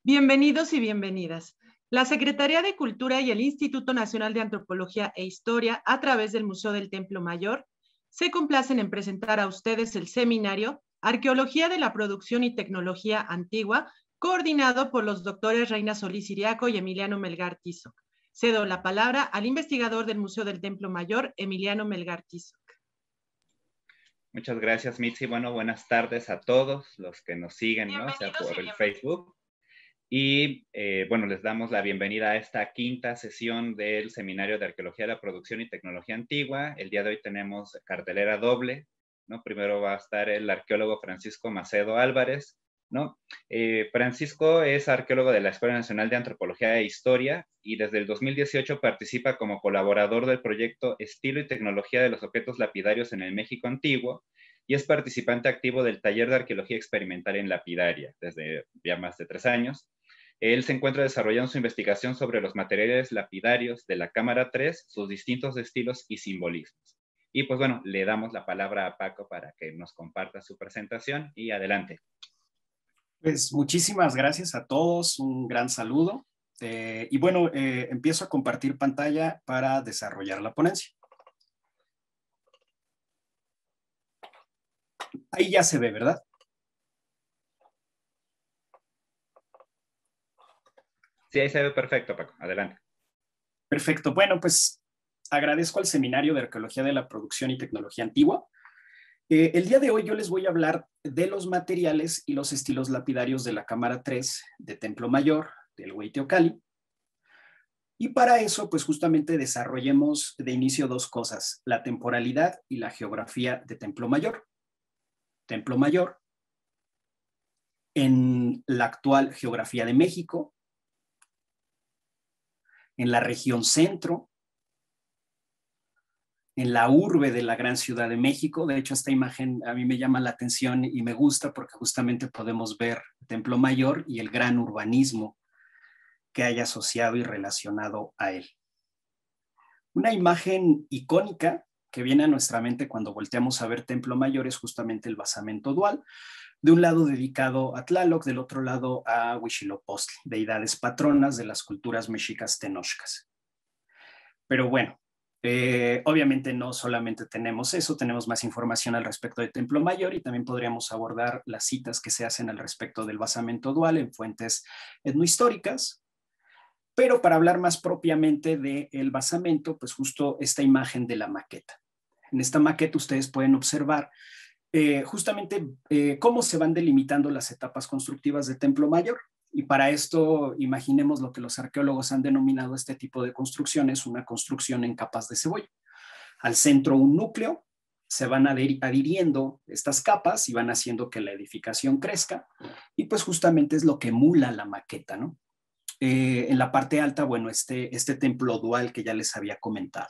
Bienvenidos y bienvenidas. La Secretaría de Cultura y el Instituto Nacional de Antropología e Historia, a través del Museo del Templo Mayor, se complacen en presentar a ustedes el seminario Arqueología de la Producción y Tecnología Antigua, coordinado por los doctores Reina Solís Iriaco y Emiliano Melgar Tizoc. Cedo la palabra al investigador del Museo del Templo Mayor, Emiliano Melgar Tizoc. Muchas gracias, Mitzi. Bueno, buenas tardes a todos los que nos siguen, ¿no? O sea, por el Facebook. Y bueno, les damos la bienvenida a esta quinta sesión del Seminario de Arqueología de la Producción y Tecnología Antigua. El día de hoy tenemos cartelera doble, ¿no? Primero va a estar el arqueólogo Francisco Macedo Álvarez, ¿no? Francisco es arqueólogo de la Escuela Nacional de Antropología e Historia y desde el 2018 participa como colaborador del proyecto Estilo y Tecnología de los Objetos Lapidarios en el México Antiguo y es participante activo del Taller de Arqueología Experimental en Lapidaria desde ya más de 3 años. Él se encuentra desarrollando su investigación sobre los materiales lapidarios de la Cámara 3, sus distintos estilos y simbolismos. Y pues bueno, le damos la palabra a Paco para que nos comparta su presentación y adelante. Pues muchísimas gracias a todos, un gran saludo. Y bueno, empiezo a compartir pantalla para desarrollar la ponencia. Ahí ya se ve, ¿verdad? Sí, ahí se ve perfecto, Paco. Adelante. Perfecto. Bueno, pues agradezco al Seminario de Arqueología de la Producción y Tecnología Antigua. El día de hoy yo les voy a hablar de los materiales y los estilos lapidarios de la Cámara 3 de Templo Mayor, del Hueyteocalli. Y para eso, pues justamente desarrollemos de inicio dos cosas, la temporalidad y la geografía de Templo Mayor. Templo Mayor, en la actual geografía de México, en la región centro, en la urbe de la gran Ciudad de México. De hecho, esta imagen a mí me llama la atención y me gusta porque justamente podemos ver Templo Mayor y el gran urbanismo que hay asociado y relacionado a él. Una imagen icónica que viene a nuestra mente cuando volteamos a ver Templo Mayor es justamente el basamento dual, de un lado dedicado a Tlaloc, del otro lado a Huitzilopochtli, deidades patronas de las culturas mexicas tenochcas. Pero bueno, obviamente no solamente tenemos eso, tenemos más información al respecto de Templo Mayor y también podríamos abordar las citas que se hacen al respecto del basamento dual en fuentes etnohistóricas. Pero para hablar más propiamente del basamento, pues justo esta imagen de la maqueta. En esta maqueta ustedes pueden observar justamente cómo se van delimitando las etapas constructivas de Templo Mayor. Y para esto imaginemos lo que los arqueólogos han denominado este tipo de construcciones, una construcción en capas de cebolla. Al centro un núcleo, se van adhiriendo estas capas y van haciendo que la edificación crezca y pues justamente es lo que emula la maqueta, ¿no? En la parte alta, bueno, este templo dual que ya les había comentado.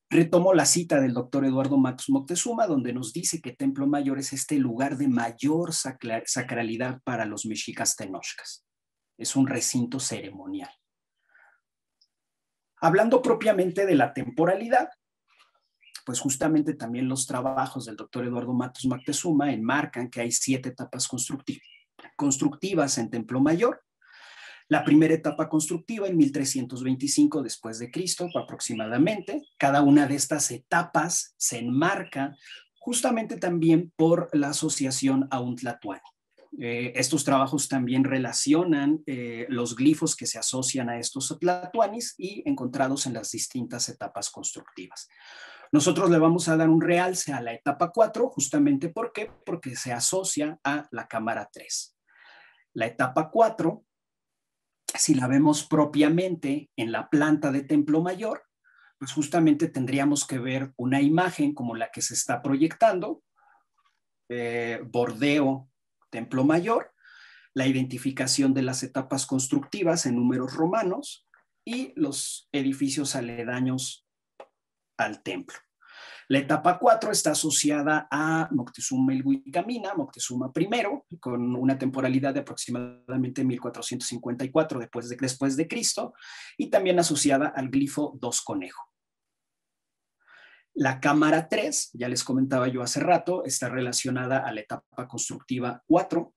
Retomo la cita del doctor Eduardo Matus Moctezuma, donde nos dice que Templo Mayor es este lugar de mayor sacralidad para los mexicas tenochcas. Es un recinto ceremonial. Hablando propiamente de la temporalidad, pues justamente también los trabajos del doctor Eduardo Matus Moctezuma enmarcan que hay 7 etapas constructivas en Templo Mayor. La primera etapa constructiva en 1325 después de Cristo aproximadamente. Cada una de estas etapas se enmarca justamente también por la asociación a un tlatoani. Estos trabajos también relacionan los glifos que se asocian a estos tlatoanis y encontrados en las distintas etapas constructivas. Nosotros le vamos a dar un realce a la etapa 4, justamente ¿por qué? Porque se asocia a la Cámara 3. La etapa 4, si la vemos propiamente en la planta de Templo Mayor, pues justamente tendríamos que ver una imagen como la que se está proyectando, bordeo Templo Mayor, la identificación de las etapas constructivas en números romanos y los edificios aledaños al templo. La etapa 4 está asociada a Moctezuma Ilhuicamina, Moctezuma I, con una temporalidad de aproximadamente 1454 después de Cristo, y también asociada al glifo 2 conejo. La cámara 3, ya les comentaba yo hace rato, está relacionada a la etapa constructiva 4,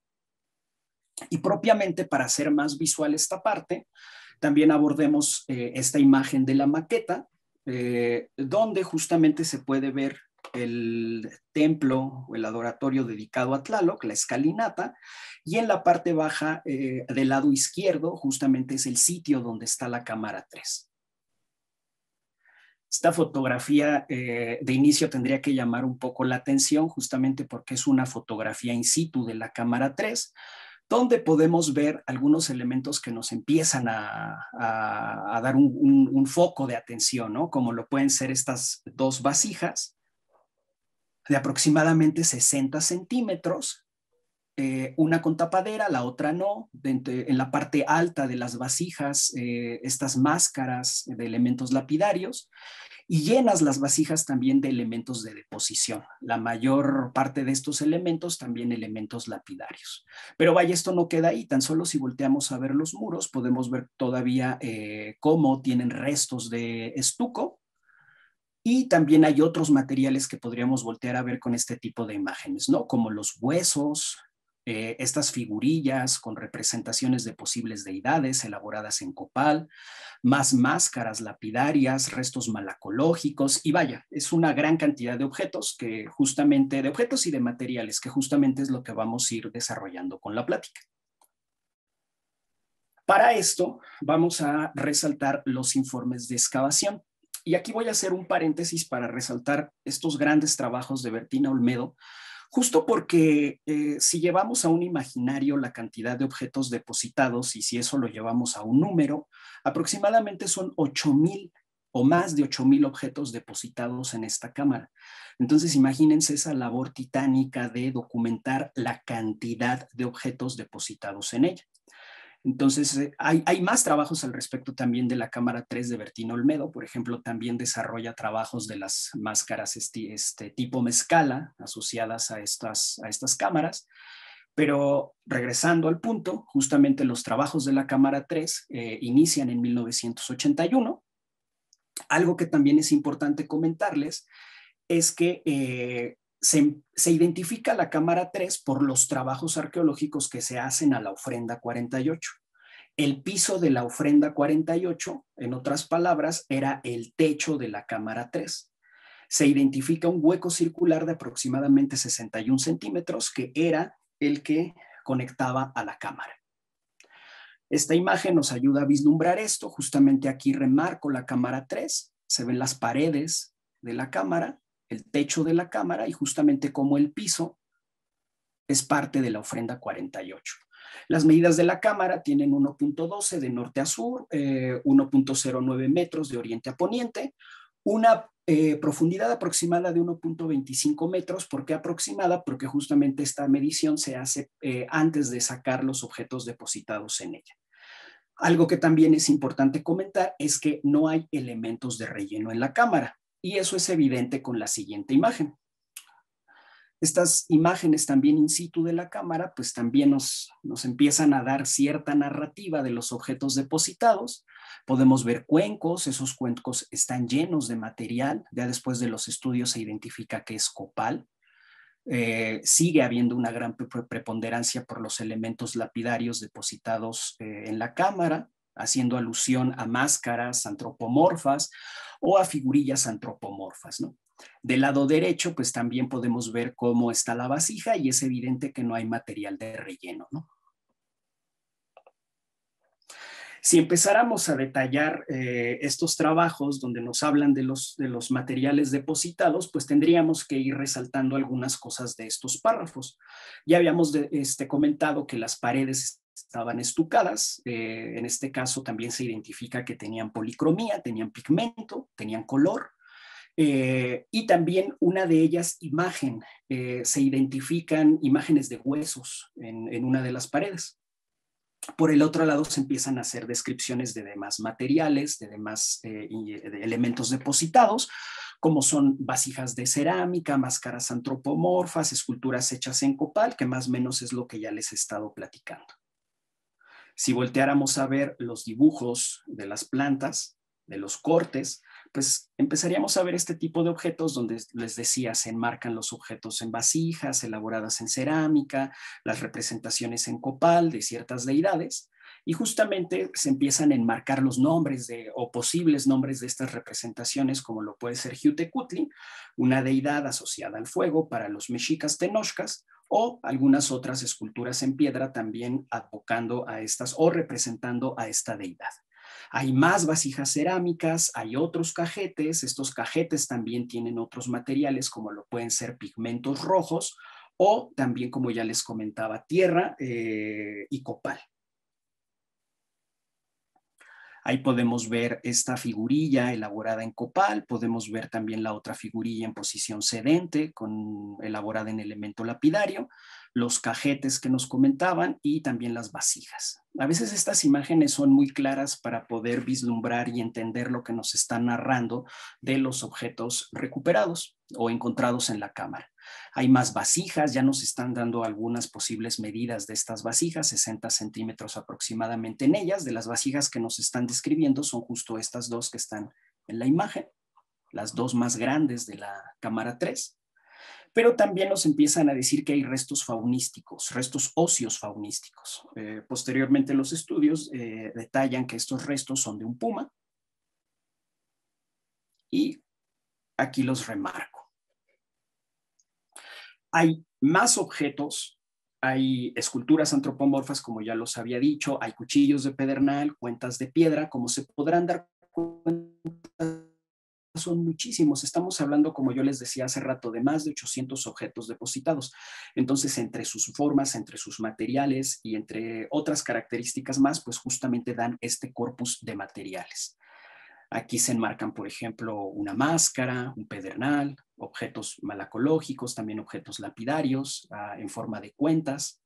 Y propiamente para hacer más visual esta parte, también abordemos esta imagen de la maqueta, donde justamente se puede ver el templo o el adoratorio dedicado a Tlaloc, la escalinata, y en la parte baja del lado izquierdo justamente es el sitio donde está la cámara 3. Esta fotografía de inicio tendría que llamar un poco la atención justamente porque es una fotografía in situ de la cámara 3, donde podemos ver algunos elementos que nos empiezan a dar un foco de atención, ¿no? Como lo pueden ser estas dos vasijas de aproximadamente 60 centímetros, una con tapadera, la otra no. En la parte alta de las vasijas, estas máscaras de elementos lapidarios, y llenas las vasijas también de elementos de deposición. La mayor parte de estos elementos también elementos lapidarios. Pero vaya, esto no queda ahí. Tan solo si volteamos a ver los muros, podemos ver todavía cómo tienen restos de estuco. Y también hay otros materiales que podríamos voltear a ver con este tipo de imágenes, ¿no? Como los huesos, estas figurillas con representaciones de posibles deidades elaboradas en copal, más máscaras lapidarias, restos malacológicos, y vaya, es una gran cantidad de objetos que justamente, de objetos y de materiales, que justamente es lo que vamos a ir desarrollando con la plática. Para esto vamos a resaltar los informes de excavación. Y aquí voy a hacer un paréntesis para resaltar estos grandes trabajos de Bertina Olmedo, justo porque si llevamos a un imaginario la cantidad de objetos depositados y si eso lo llevamos a un número, aproximadamente son 8,000 o más de 8,000 objetos depositados en esta cámara. Entonces imagínense esa labor titánica de documentar la cantidad de objetos depositados en ella. Entonces, hay más trabajos al respecto también de la cámara 3 de Bertina Olmedo. Por ejemplo, también desarrolla trabajos de las máscaras tipo mezcala asociadas a estas cámaras. Pero regresando al punto, justamente los trabajos de la cámara 3 inician en 1981. Algo que también es importante comentarles es que se identifica la cámara 3 por los trabajos arqueológicos que se hacen a la ofrenda 48. El piso de la ofrenda 48, en otras palabras, era el techo de la cámara 3. Se identifica un hueco circular de aproximadamente 61 centímetros que era el que conectaba a la cámara. Esta imagen nos ayuda a vislumbrar esto. Justamente aquí remarco la cámara 3. Se ven las paredes de la cámara, el techo de la cámara y justamente como el piso es parte de la ofrenda 48. Las medidas de la cámara tienen 1.12 de norte a sur, 1.09 metros de oriente a poniente, una profundidad aproximada de 1.25 metros. ¿Por qué aproximada? Porque justamente esta medición se hace antes de sacar los objetos depositados en ella. Algo que también es importante comentar es que no hay elementos de relleno en la cámara. Y eso es evidente con la siguiente imagen. Estas imágenes también in situ de la cámara, pues también nos empiezan a dar cierta narrativa de los objetos depositados. Podemos ver cuencos, esos cuencos están llenos de material. Ya después de los estudios se identifica que es copal. Sigue habiendo una gran preponderancia por los elementos lapidarios depositados en la cámara, haciendo alusión a máscaras antropomorfas o a figurillas antropomorfas, ¿no? Del lado derecho, pues también podemos ver cómo está la vasija y es evidente que no hay material de relleno, ¿no? Si empezáramos a detallar estos trabajos donde nos hablan de los materiales depositados, pues tendríamos que ir resaltando algunas cosas de estos párrafos. Ya habíamos comentado que las paredes estaban estucadas. En este caso también se identifica que tenían policromía, tenían pigmento, tenían color. Y también una de ellas, imagen, se identifican imágenes de huesos en una de las paredes. Por el otro lado se empiezan a hacer descripciones de demás materiales, de demás de elementos depositados, como son vasijas de cerámica, máscaras antropomorfas, esculturas hechas en copal, que más o menos es lo que ya les he estado platicando. Si volteáramos a ver los dibujos de las plantas, de los cortes, pues empezaríamos a ver este tipo de objetos donde les decía, se enmarcan los objetos en vasijas elaboradas en cerámica, las representaciones en copal de ciertas deidades, y justamente se empiezan a enmarcar los nombres o posibles nombres de estas representaciones, como lo puede ser Xiuhtecutli, una deidad asociada al fuego para los mexicas tenochcas, o algunas otras esculturas en piedra también advocando a estas o representando a esta deidad. Hay más vasijas cerámicas, hay otros cajetes. Estos cajetes también tienen otros materiales, como lo pueden ser pigmentos rojos o también, como ya les comentaba, tierra y copal. Ahí podemos ver esta figurilla elaborada en copal, podemos ver también la otra figurilla en posición sedente, elaborada en elemento lapidario, los cajetes que nos comentaban y también las vasijas. A veces estas imágenes son muy claras para poder vislumbrar y entender lo que nos están narrando de los objetos recuperados o encontrados en la cámara. Hay más vasijas, ya nos están dando algunas posibles medidas de estas vasijas, 60 centímetros aproximadamente en ellas. De las vasijas que nos están describiendo son justo estas dos que están en la imagen, las dos más grandes de la cámara 3. Pero también nos empiezan a decir que hay restos faunísticos, restos óseos faunísticos. Posteriormente los estudios detallan que estos restos son de un puma y aquí los remarco. Hay más objetos, hay esculturas antropomorfas, como ya los había dicho, hay cuchillos de pedernal, cuentas de piedra, como se podrán dar cuenta, son muchísimos. Estamos hablando, como yo les decía hace rato, de más de 800 objetos depositados. Entonces, entre sus formas, entre sus materiales y entre otras características más, pues justamente dan este corpus de materiales. Aquí se enmarcan, por ejemplo, una máscara, un pedernal, objetos malacológicos, también objetos lapidarios en forma de cuentas.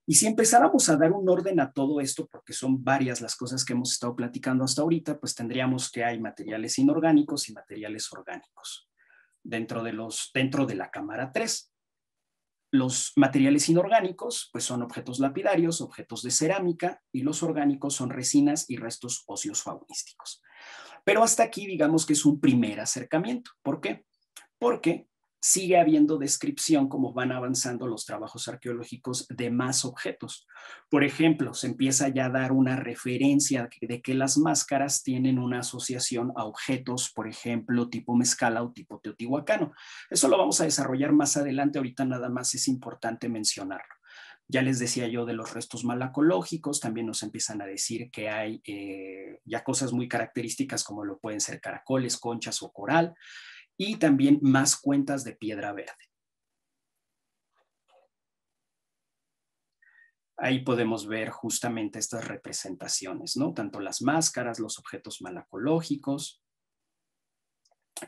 Y si empezáramos a dar un orden a todo esto, porque son varias las cosas que hemos estado platicando hasta ahorita, pues tendríamos que hay materiales inorgánicos y materiales orgánicos dentro de la cámara 3. Los materiales inorgánicos pues son objetos lapidarios, objetos de cerámica, y los orgánicos son resinas y restos óseos faunísticos. Pero hasta aquí digamos que es un primer acercamiento. ¿Por qué? Porque sigue habiendo descripción como van avanzando los trabajos arqueológicos de más objetos. Por ejemplo, se empieza ya a dar una referencia de que las máscaras tienen una asociación a objetos, por ejemplo, tipo mezcala o tipo teotihuacano. Eso lo vamos a desarrollar más adelante, ahorita nada más es importante mencionarlo. Ya les decía yo de los restos malacológicos, también nos empiezan a decir que hay ya cosas muy características como lo pueden ser caracoles, conchas o coral, y también más cuentas de piedra verde. Ahí podemos ver justamente estas representaciones, ¿no? Tanto las máscaras, los objetos malacológicos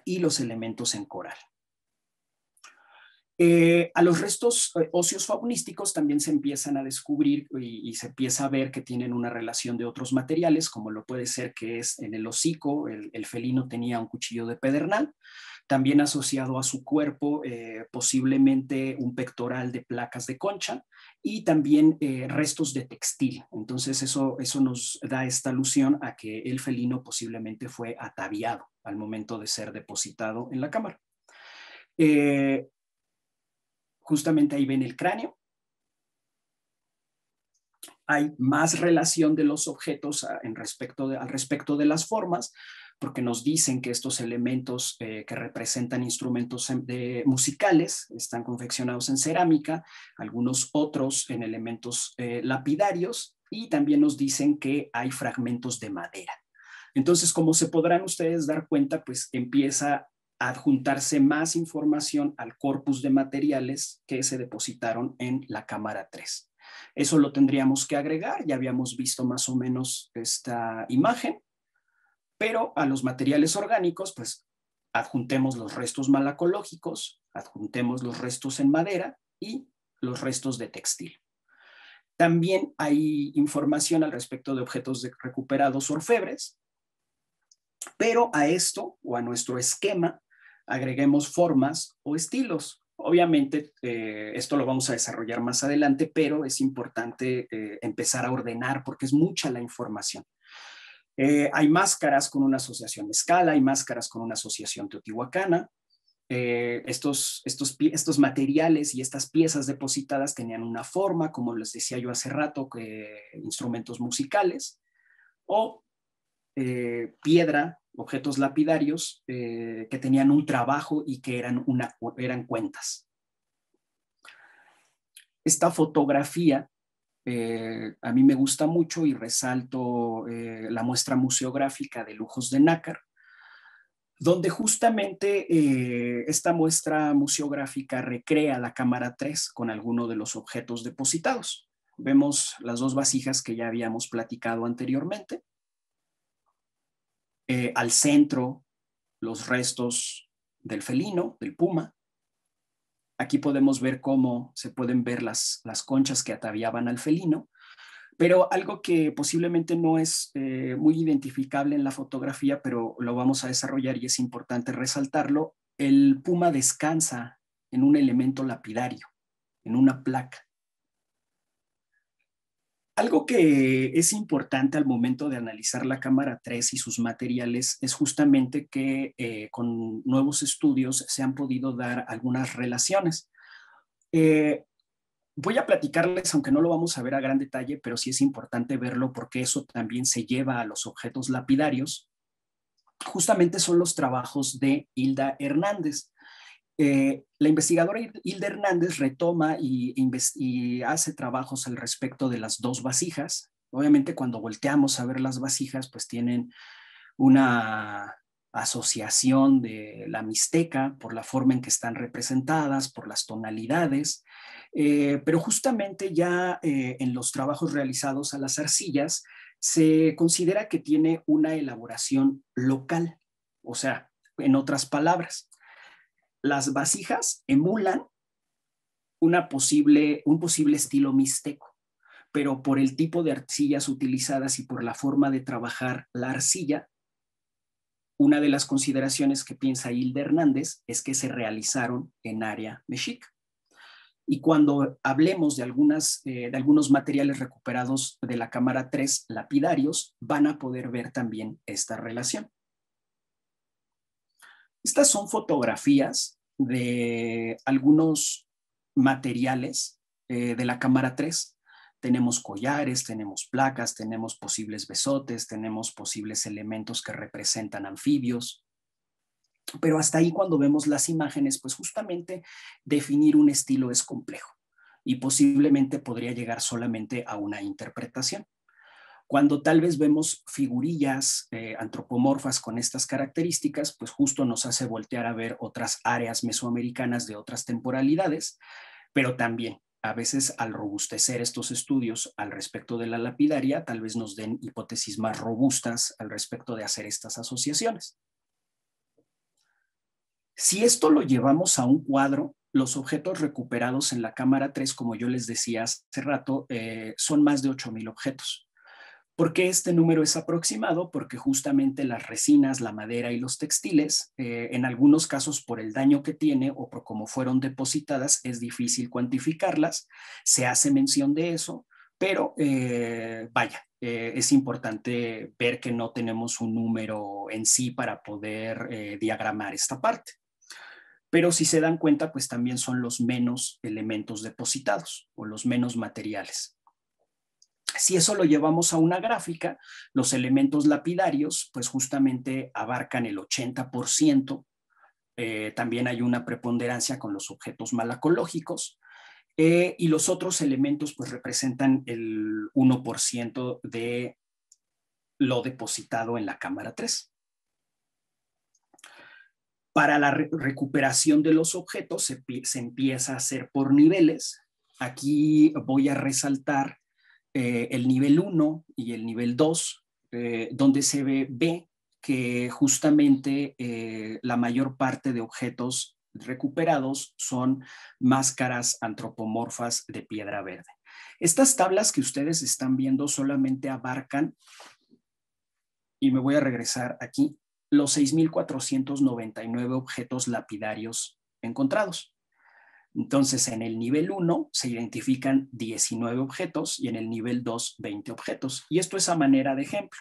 y los elementos en coral. A los restos óseos faunísticos también se empiezan a descubrir y se empieza a ver que tienen una relación de otros materiales, como lo puede ser que es en el hocico, el felino tenía un cuchillo de pedernal, también asociado a su cuerpo posiblemente un pectoral de placas de concha y también restos de textil. Entonces eso nos da esta alusión a que el felino posiblemente fue ataviado al momento de ser depositado en la cámara. Justamente ahí ven el cráneo. Hay más relación de los objetos al respecto de las formas, porque nos dicen que estos elementos que representan instrumentos musicales están confeccionados en cerámica, algunos otros en elementos lapidarios, y también nos dicen que hay fragmentos de madera. Entonces, como se podrán ustedes dar cuenta, pues empieza adjuntarse más información al corpus de materiales que se depositaron en la cámara 3. Eso lo tendríamos que agregar, ya habíamos visto más o menos esta imagen, pero a los materiales orgánicos, pues adjuntemos los restos malacológicos, adjuntemos los restos en madera y los restos de textil. También hay información al respecto de objetos recuperados orfebres, pero a esto o a nuestro esquema agreguemos formas o estilos. Obviamente, esto lo vamos a desarrollar más adelante, pero es importante empezar a ordenar porque es mucha la información. Hay máscaras con una asociación mezcala, hay máscaras con una asociación teotihuacana. Estos materiales y estas piezas depositadas tenían una forma, como les decía yo hace rato, instrumentos musicales, o piedra, objetos lapidarios que tenían un trabajo y que eran cuentas. Esta fotografía a mí me gusta mucho y resalto la muestra museográfica de Lujos de Nácar, donde justamente esta muestra museográfica recrea la cámara 3 con alguno de los objetos depositados. Vemos las dos vasijas que ya habíamos platicado anteriormente. Al centro, los restos del felino, del puma. Aquí podemos ver cómo se pueden ver las conchas que ataviaban al felino. Pero algo que posiblemente no es muy identificable en la fotografía, pero lo vamos a desarrollar y es importante resaltarlo, el puma descansa en un elemento lapidario, en una placa. Algo que es importante al momento de analizar la cámara 3 y sus materiales es justamente que con nuevos estudios se han podido dar algunas relaciones. Voy a platicarles, aunque no lo vamos a ver a gran detalle, pero sí es importante verlo porque eso también se lleva a los objetos lapidarios. Justamente son los trabajos de Hilda Hernández. La investigadora Hilda Hernández retoma y hace trabajos al respecto de las dos vasijas. Obviamente cuando volteamos a ver las vasijas, pues tienen una asociación de la mixteca por la forma en que están representadas, por las tonalidades, pero justamente ya en los trabajos realizados a las arcillas se considera que tiene una elaboración local, o sea, en otras palabras, las vasijas emulan un posible estilo mixteco, pero por el tipo de arcillas utilizadas y por la forma de trabajar la arcilla, una de las consideraciones que piensa Hilda Hernández es que se realizaron en área mexica. Y cuando hablemos de algunos materiales recuperados de la cámara 3 lapidarios, van a poder ver también esta relación. Estas son fotografías de algunos materiales de la cámara 3. Tenemos collares, tenemos placas, tenemos posibles besotes, tenemos posibles elementos que representan anfibios. Pero hasta ahí cuando vemos las imágenes, pues justamente definir un estilo es complejo y posiblemente podría llegar solamente a una interpretación. Cuando tal vez vemos figurillas antropomorfas con estas características, pues justo nos hace voltear a ver otras áreas mesoamericanas de otras temporalidades, pero también a veces al robustecer estos estudios al respecto de la lapidaria, tal vez nos den hipótesis más robustas al respecto de hacer estas asociaciones. Si esto lo llevamos a un cuadro, los objetos recuperados en la cámara 3, como yo les decía hace rato, son más de 8,000 objetos. ¿Por qué este número es aproximado? Porque justamente las resinas, la madera y los textiles, en algunos casos por el daño que tiene o por cómo fueron depositadas, es difícil cuantificarlas. Se hace mención de eso, pero es importante ver que no tenemos un número en sí para poder diagramar esta parte. Pero si se dan cuenta, pues también son los menos elementos depositados o los menos materiales. Si eso lo llevamos a una gráfica, los elementos lapidarios pues justamente abarcan el 80%. También hay una preponderancia con los objetos malacológicos y los otros elementos pues representan el 1% de lo depositado en la cámara 3. Para la recuperación de los objetos se empieza a hacer por niveles. Aquí voy a resaltar el nivel 1 y el nivel 2, donde se ve que justamente la mayor parte de objetos recuperados son máscaras antropomorfas de piedra verde. Estas tablas que ustedes están viendo solamente abarcan, y me voy a regresar aquí, los 6,499 objetos lapidarios encontrados. Entonces, en el nivel 1 se identifican 19 objetos y en el nivel 2, 20 objetos. Y esto es a manera de ejemplo.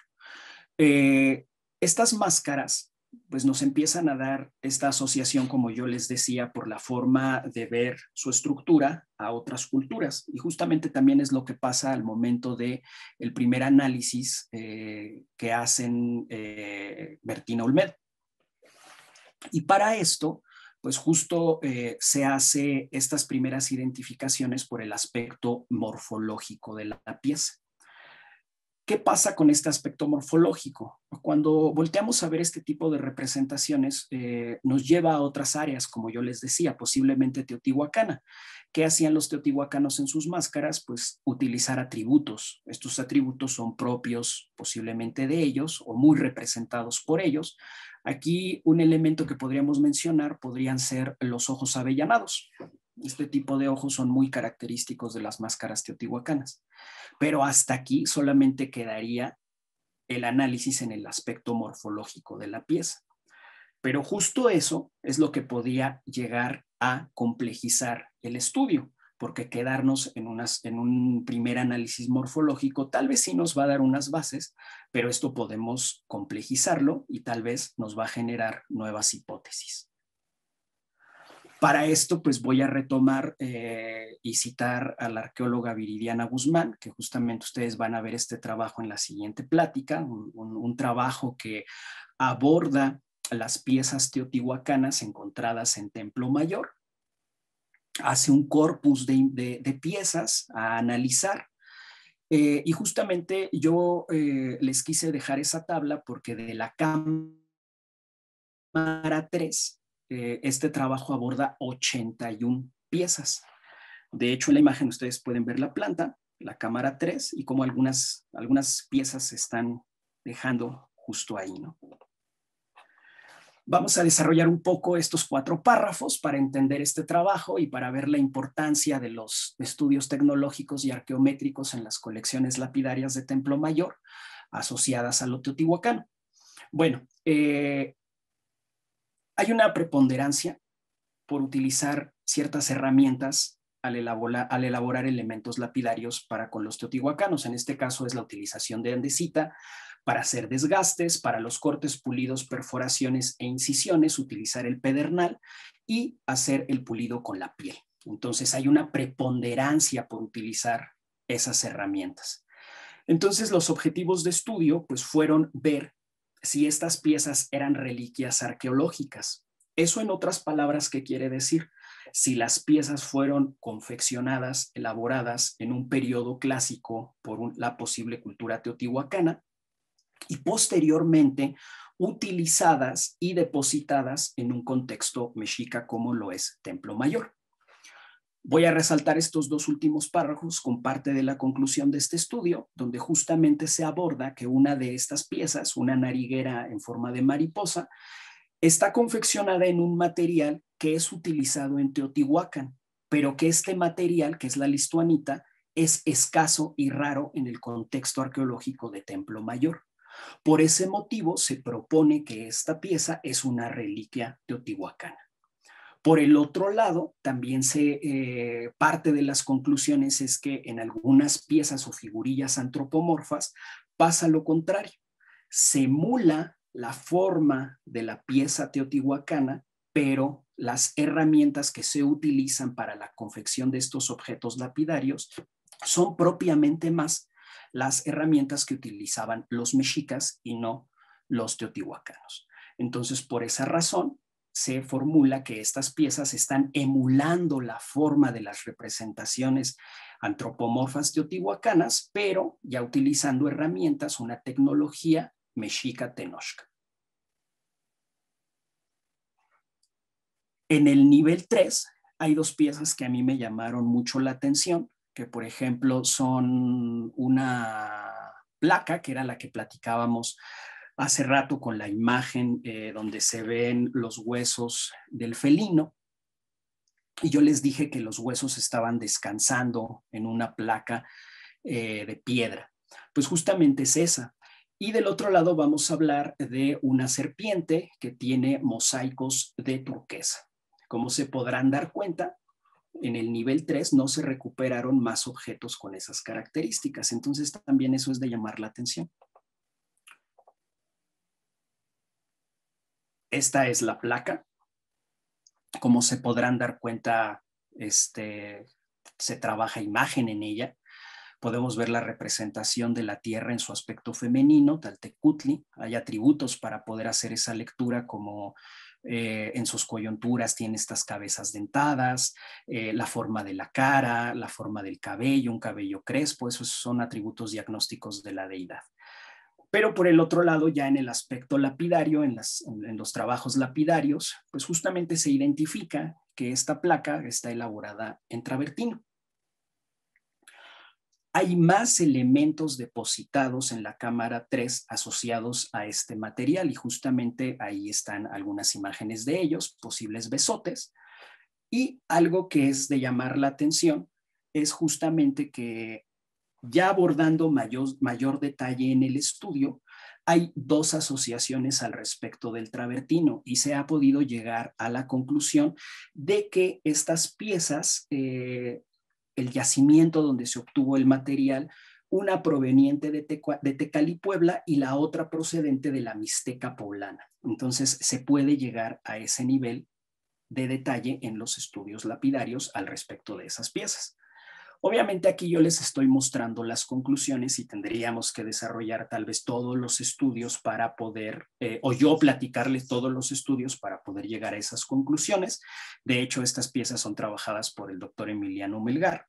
Estas máscaras pues nos empiezan a dar esta asociación, como yo les decía, por la forma de ver su estructura a otras culturas. Y justamente también es lo que pasa al momento de el primer análisis que hacen Bertina Olmedo. Y para esto, pues justo se hace estas primeras identificaciones por el aspecto morfológico de la pieza. ¿Qué pasa con este aspecto morfológico? Cuando volteamos a ver este tipo de representaciones, nos lleva a otras áreas, como yo les decía, posiblemente teotihuacana. ¿Qué hacían los teotihuacanos en sus máscaras? Pues utilizar atributos. Estos atributos son propios posiblemente de ellos o muy representados por ellos. Aquí un elemento que podríamos mencionar podrían ser los ojos avellanados. Este tipo de ojos son muy característicos de las máscaras teotihuacanas. Pero hasta aquí solamente quedaría el análisis en el aspecto morfológico de la pieza. Pero justo eso es lo que podía llegar a complejizar el estudio, porque quedarnos en un primer análisis morfológico tal vez sí nos va a dar unas bases, pero esto podemos complejizarlo y tal vez nos va a generar nuevas hipótesis. Para esto, pues voy a retomar y citar a la arqueóloga Viridiana Guzmán, que justamente ustedes van a ver este trabajo en la siguiente plática, un trabajo que aborda las piezas teotihuacanas encontradas en Templo Mayor. Hace un corpus de piezas a analizar. Y justamente yo les quise dejar esa tabla porque de la cámara 3, este trabajo aborda 81 piezas. De hecho, en la imagen ustedes pueden ver la planta, la cámara 3 y cómo algunas piezas se están dejando justo ahí, ¿no? Vamos a desarrollar un poco estos 4 párrafos para entender este trabajo y para ver la importancia de los estudios tecnológicos y arqueométricos en las colecciones lapidarias de Templo Mayor asociadas a lo teotihuacano. Bueno, hay una preponderancia por utilizar ciertas herramientas al elaborar elementos lapidarios para con los teotihuacanos. En este caso es la utilización de andesita para hacer desgastes, para los cortes, pulidos, perforaciones e incisiones, utilizar el pedernal y hacer el pulido con la piel. Entonces hay una preponderancia por utilizar esas herramientas. Entonces los objetivos de estudio pues fueron ver si estas piezas eran reliquias arqueológicas. Eso, en otras palabras, ¿qué quiere decir? Si las piezas fueron confeccionadas, elaboradas en un periodo clásico por la posible cultura teotihuacana y posteriormente utilizadas y depositadas en un contexto mexica como lo es Templo Mayor. Voy a resaltar estos 2 últimos párrafos con parte de la conclusión de este estudio, donde justamente se aborda que una de estas piezas, una nariguera en forma de mariposa, está confeccionada en un material que es utilizado en Teotihuacán, pero que este material, que es la listuanita, es escaso y raro en el contexto arqueológico de Templo Mayor. Por ese motivo se propone que esta pieza es una reliquia teotihuacana. Por el otro lado, también parte de las conclusiones es que en algunas piezas o figurillas antropomorfas pasa lo contrario. Se emula la forma de la pieza teotihuacana, pero las herramientas que se utilizan para la confección de estos objetos lapidarios son propiamente más las herramientas que utilizaban los mexicas y no los teotihuacanos. Entonces, por esa razón, se formula que estas piezas están emulando la forma de las representaciones antropomorfas teotihuacanas, pero ya utilizando herramientas, una tecnología mexica tenochca. En el nivel 3 hay 2 piezas que a mí me llamaron mucho la atención, que por ejemplo son una placa, que era la que platicábamos hace rato con la imagen donde se ven los huesos del felino. Y yo les dije que los huesos estaban descansando en una placa de piedra. Pues justamente es esa. Y del otro lado vamos a hablar de una serpiente que tiene mosaicos de turquesa. Como se podrán dar cuenta, en el nivel 3 no se recuperaron más objetos con esas características. Entonces también eso es de llamar la atención. Esta es la placa. Como se podrán dar cuenta, se trabaja imagen en ella. Podemos ver la representación de la tierra en su aspecto femenino, Taltecutli. Hay atributos para poder hacer esa lectura, como en sus coyunturas tiene estas cabezas dentadas, la forma de la cara, la forma del cabello, un cabello crespo. Esos son atributos diagnósticos de la deidad. Pero por el otro lado, ya en el aspecto lapidario, en los trabajos lapidarios, pues justamente se identifica que esta placa está elaborada en travertino. Hay más elementos depositados en la cámara 3 asociados a este material, y justamente ahí están algunas imágenes de ellos, posibles besotes. Y algo que es de llamar la atención es justamente que, ya abordando mayor detalle en el estudio, hay dos asociaciones al respecto del travertino, y se ha podido llegar a la conclusión de que estas piezas, el yacimiento donde se obtuvo el material, una proveniente de Tecali, Puebla, y la otra procedente de la Mixteca poblana. Entonces se puede llegar a ese nivel de detalle en los estudios lapidarios al respecto de esas piezas. Obviamente aquí yo les estoy mostrando las conclusiones, y tendríamos que desarrollar tal vez todos los estudios para poder, o yo platicarles todos los estudios para poder llegar a esas conclusiones. De hecho, estas piezas son trabajadas por el doctor Emiliano Melgar.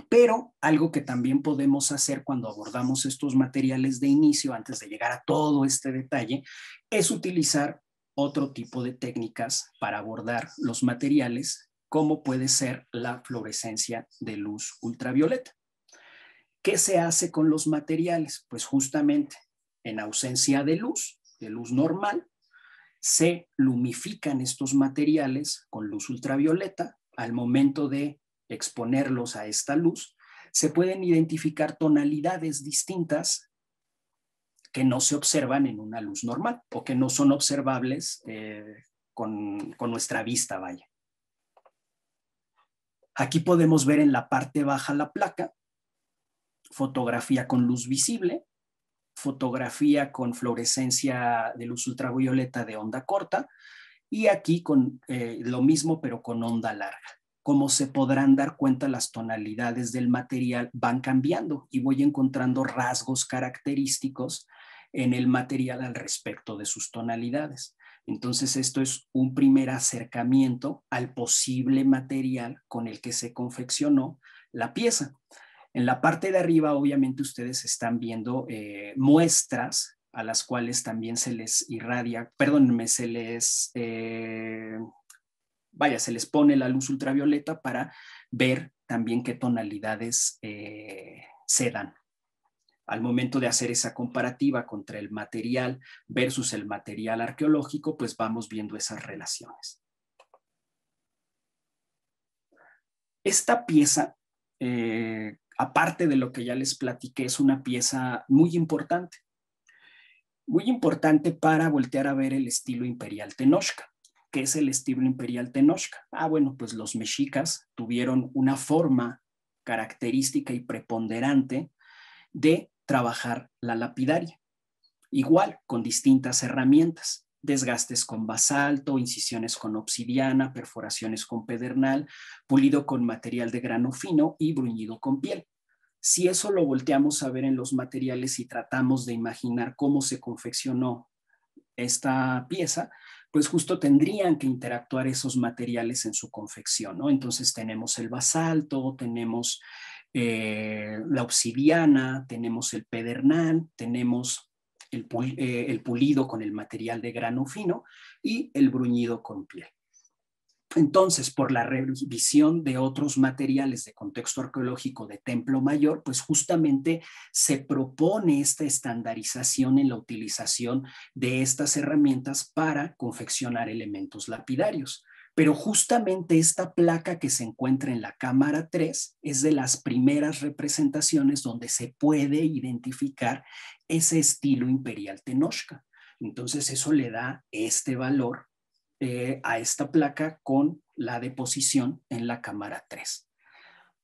Pero algo que también podemos hacer cuando abordamos estos materiales de inicio, antes de llegar a todo este detalle, es utilizar otro tipo de técnicas para abordar los materiales, como puede ser la fluorescencia de luz ultravioleta. ¿Qué se hace con los materiales? Pues justamente en ausencia de luz normal, se lumifican estos materiales con luz ultravioleta. Al momento de exponerlos a esta luz, se pueden identificar tonalidades distintas que no se observan en una luz normal, o que no son observables con nuestra vista, vaya. Aquí podemos ver en la parte baja la placa, fotografía con luz visible, fotografía con fluorescencia de luz ultravioleta de onda corta, y aquí con lo mismo pero con onda larga. Como se podrán dar cuenta, las tonalidades del material van cambiando, y voy encontrando rasgos característicos en el material al respecto de sus tonalidades. Entonces, esto es un primer acercamiento al posible material con el que se confeccionó la pieza. En la parte de arriba, obviamente, ustedes están viendo muestras a las cuales también se les irradia, perdónenme, se les pone la luz ultravioleta para ver también qué tonalidades se dan. Al momento de hacer esa comparativa contra el material versus el material arqueológico, pues vamos viendo esas relaciones. Esta pieza, aparte de lo que ya les platiqué, es una pieza muy importante para voltear a ver el estilo imperial Tenochca. ¿Qué es el estilo imperial Tenochca? Bueno, pues los mexicas tuvieron una forma característica y preponderante de trabajar la lapidaria, igual con distintas herramientas: desgastes con basalto, incisiones con obsidiana, perforaciones con pedernal, pulido con material de grano fino y bruñido con piel. Si eso lo volteamos a ver en los materiales y tratamos de imaginar cómo se confeccionó esta pieza, pues justo tendrían que interactuar esos materiales en su confección, ¿no? Entonces tenemos el basalto, tenemos la obsidiana, tenemos el pedernal, tenemos el pulido con el material de grano fino y el bruñido con piel. Entonces, por la revisión de otros materiales de contexto arqueológico de Templo Mayor, pues justamente se propone esta estandarización en la utilización de estas herramientas para confeccionar elementos lapidarios. Pero justamente esta placa que se encuentra en la cámara 3 es de las primeras representaciones donde se puede identificar ese estilo imperial Tenochca. Entonces eso le da este valor a esta placa con la deposición en la cámara 3.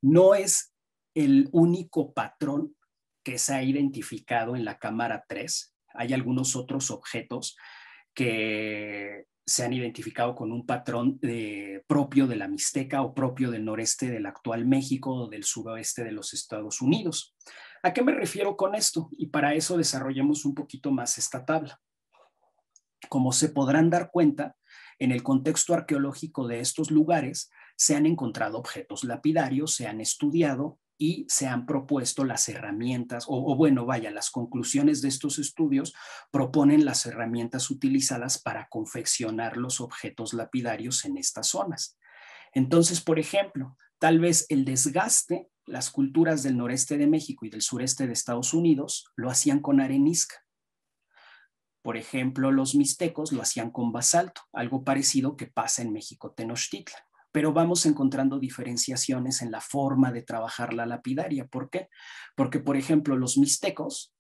No es el único patrón que se ha identificado en la cámara 3. Hay algunos otros objetos que se han identificado con un patrón propio de la Mixteca o propio del noreste del actual México o del suroeste de los Estados Unidos. ¿A qué me refiero con esto? Y para eso desarrollemos un poquito más esta tabla. Como se podrán dar cuenta, en el contexto arqueológico de estos lugares se han encontrado objetos lapidarios, se han estudiado y se han propuesto las herramientas, las conclusiones de estos estudios proponen las herramientas utilizadas para confeccionar los objetos lapidarios en estas zonas. Entonces, por ejemplo, tal vez el desgaste, las culturas del noreste de México y del sureste de Estados Unidos lo hacían con arenisca. Por ejemplo, los mixtecos lo hacían con basalto, algo parecido que pasa en México Tenochtitlan. Pero vamos encontrando diferenciaciones en la forma de trabajar la lapidaria. ¿Por qué? Porque, por ejemplo, los mixtecos,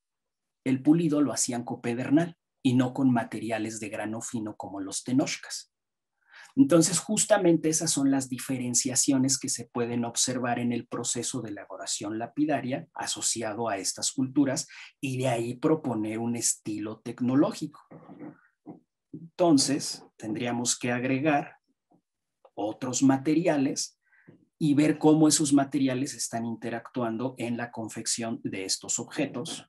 el pulido lo hacían con pedernal y no con materiales de grano fino como los tenochcas. Entonces, justamente esas son las diferenciaciones que se pueden observar en el proceso de elaboración lapidaria asociado a estas culturas y de ahí proponer un estilo tecnológico. Entonces, tendríamos que agregar otros materiales y ver cómo esos materiales están interactuando en la confección de estos objetos.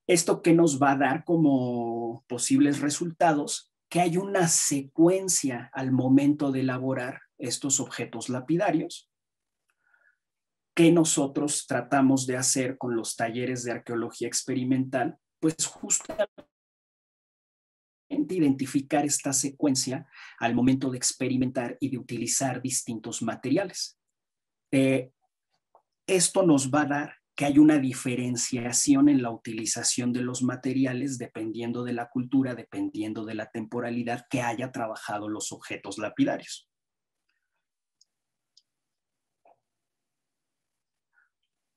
¿Esto qué nos va a dar como posibles resultados? Que hay una secuencia al momento de elaborar estos objetos lapidarios que nosotros tratamos de hacer con los talleres de arqueología experimental, pues justamente identificar esta secuencia al momento de experimentar y de utilizar distintos materiales. Esto nos va a dar que hay una diferenciación en la utilización de los materiales dependiendo de la cultura, dependiendo de la temporalidad que haya trabajado los objetos lapidarios.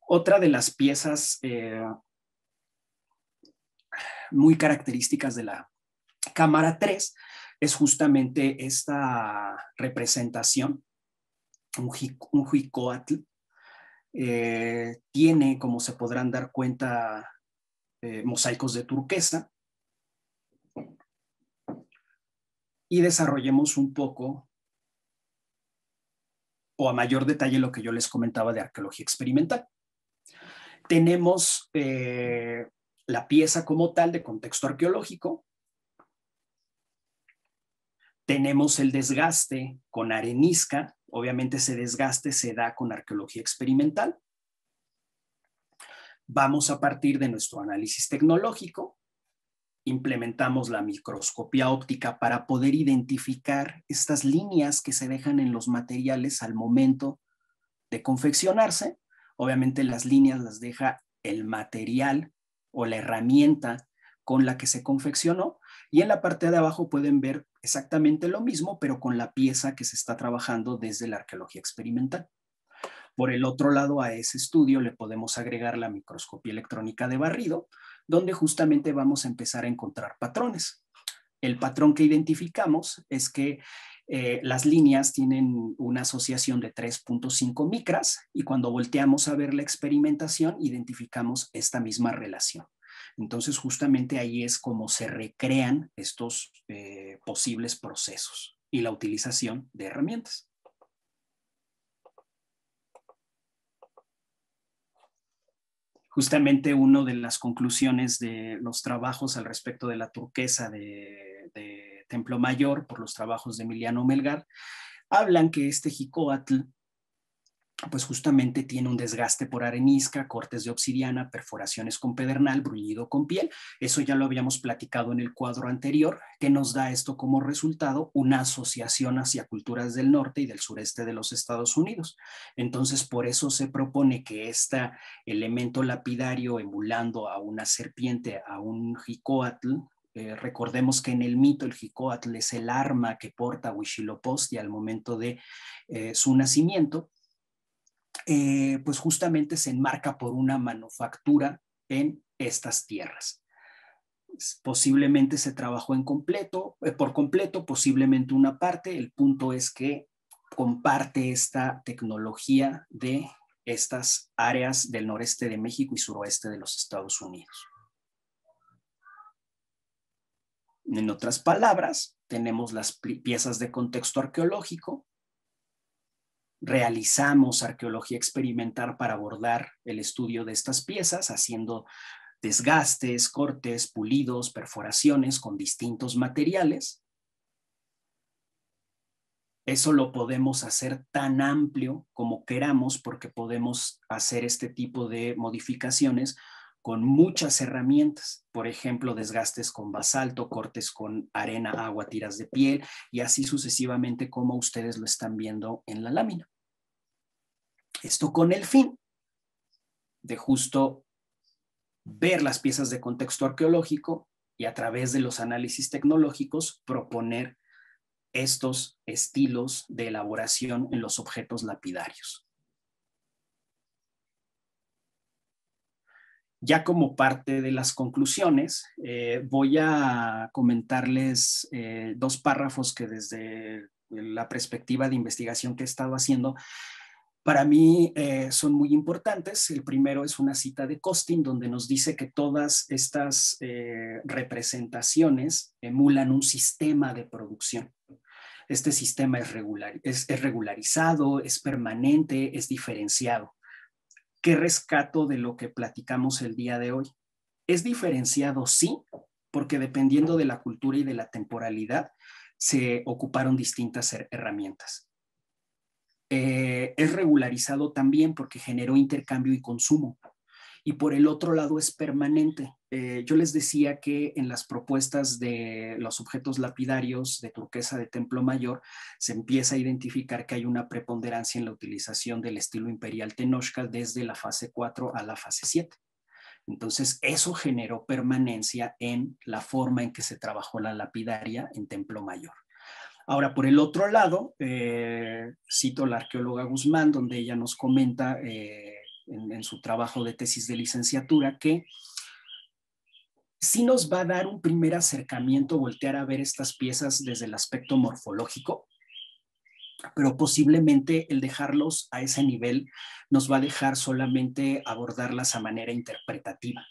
Otra de las piezas muy características de la cámara 3 es justamente esta representación, un jicoatl. Tiene, como se podrán dar cuenta, mosaicos de turquesa. Y desarrollemos un poco o a mayor detalle lo que yo les comentaba de arqueología experimental. Tenemos la pieza como tal de contexto arqueológico. Tenemos el desgaste con arenisca. Obviamente ese desgaste se da con arqueología experimental. Vamos a partir de nuestro análisis tecnológico. Implementamos la microscopía óptica para poder identificar estas líneas que se dejan en los materiales al momento de confeccionarse. Obviamente las líneas las deja el material o la herramienta con la que se confeccionó, y en la parte de abajo pueden ver exactamente lo mismo, pero con la pieza que se está trabajando desde la arqueología experimental. Por el otro lado, a ese estudio le podemos agregar la microscopía electrónica de barrido, donde justamente vamos a empezar a encontrar patrones. El patrón que identificamos es que las líneas tienen una asociación de 3.5 micras y cuando volteamos a ver la experimentación identificamos esta misma relación. Entonces justamente ahí es como se recrean estos posibles procesos y la utilización de herramientas. Justamente una de las conclusiones de los trabajos al respecto de la turquesa de Templo Mayor por los trabajos de Emiliano Melgar hablan que este jicoatl pues justamente tiene un desgaste por arenisca, cortes de obsidiana, perforaciones con pedernal, bruñido con piel. Eso ya lo habíamos platicado en el cuadro anterior, que nos da esto como resultado una asociación hacia culturas del norte y del sureste de los Estados Unidos. Entonces, por eso se propone que este elemento lapidario emulando a una serpiente, a un jicoatl, recordemos que en el mito el jicoatl es el arma que porta Huitzilopochtli al momento de su nacimiento. Pues justamente se enmarca por una manufactura en estas tierras. Posiblemente se trabajó por completo, posiblemente una parte. El punto es que comparte esta tecnología de estas áreas del noreste de México y suroeste de los Estados Unidos. En otras palabras, tenemos las piezas de contexto arqueológico, realizamos arqueología experimental para abordar el estudio de estas piezas, haciendo desgastes, cortes, pulidos, perforaciones con distintos materiales. Eso lo podemos hacer tan amplio como queramos porque podemos hacer este tipo de modificaciones con muchas herramientas. Por ejemplo, desgastes con basalto, cortes con arena, agua, tiras de piel y así sucesivamente como ustedes lo están viendo en la lámina. Esto con el fin de justo ver las piezas de contexto arqueológico y a través de los análisis tecnológicos proponer estos estilos de elaboración en los objetos lapidarios. Ya como parte de las conclusiones, voy a comentarles 2 párrafos que desde la perspectiva de investigación que he estado haciendo, para mí son muy importantes. El primero es una cita de Costin, donde nos dice que todas estas representaciones emulan un sistema de producción. Este sistema es regularizado, es permanente, es diferenciado. ¿Qué rescato de lo que platicamos el día de hoy? Es diferenciado, sí, porque dependiendo de la cultura y de la temporalidad, se ocuparon distintas herramientas. Es regularizado también porque generó intercambio y consumo. Y por el otro lado es permanente. Yo les decía que en las propuestas de los objetos lapidarios de turquesa de Templo Mayor se empieza a identificar que hay una preponderancia en la utilización del estilo imperial Tenochca desde la fase 4 a la fase 7. Entonces eso generó permanencia en la forma en que se trabajó la lapidaria en Templo Mayor. Ahora, por el otro lado, cito a la arqueóloga Guzmán, donde ella nos comenta en su trabajo de tesis de licenciatura que sí nos va a dar un primer acercamiento, voltear a ver estas piezas desde el aspecto morfológico, pero posiblemente el dejarlos a ese nivel nos va a dejar solamente abordarlas a manera interpretativa.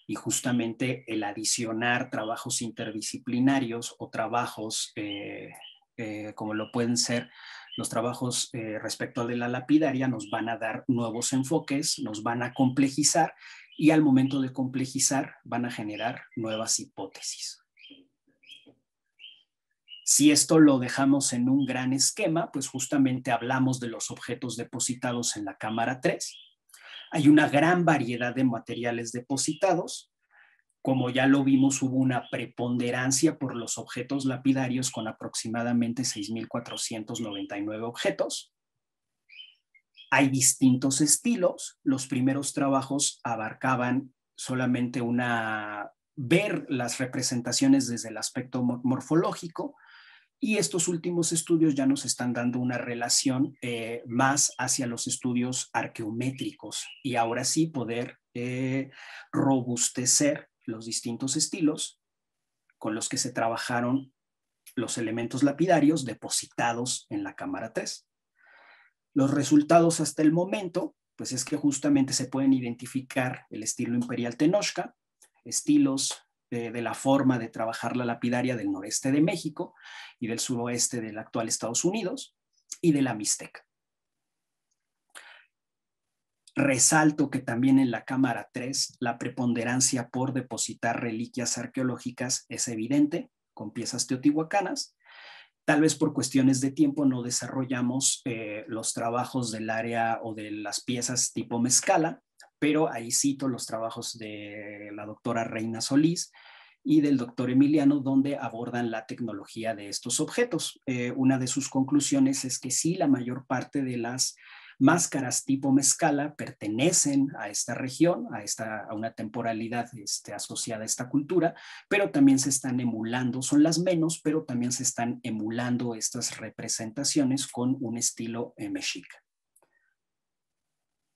Y justamente el adicionar trabajos interdisciplinarios o trabajos como lo pueden ser los trabajos respecto de la lapidaria nos van a dar nuevos enfoques, nos van a complejizar y al momento de complejizar van a generar nuevas hipótesis. Si esto lo dejamos en un gran esquema, pues justamente hablamos de los objetos depositados en la cámara 3. Hay una gran variedad de materiales depositados. Como ya lo vimos, hubo una preponderancia por los objetos lapidarios con aproximadamente 6,499 objetos. Hay distintos estilos. Los primeros trabajos abarcaban solamente ver las representaciones desde el aspecto morfológico, y estos últimos estudios ya nos están dando una relación más hacia los estudios arqueométricos y ahora sí poder robustecer los distintos estilos con los que se trabajaron los elementos lapidarios depositados en la cámara 3. Los resultados hasta el momento, pues es que justamente se pueden identificar el estilo imperial Tenochca, estilos de la forma de trabajar la lapidaria del noreste de México y del suroeste del actual Estados Unidos y de la Mixteca. Resalto que también en la cámara 3 la preponderancia por depositar reliquias arqueológicas es evidente con piezas teotihuacanas. Tal vez por cuestiones de tiempo no desarrollamos los trabajos del área o de las piezas tipo mezcala, pero ahí cito los trabajos de la doctora Reina Solís y del doctor Emiliano, donde abordan la tecnología de estos objetos. Una de sus conclusiones es que sí, la mayor parte de las máscaras tipo mezcala pertenecen a esta región, a una temporalidad asociada a esta cultura, pero también se están emulando, son las menos, pero también se están emulando estas representaciones con un estilo mexica.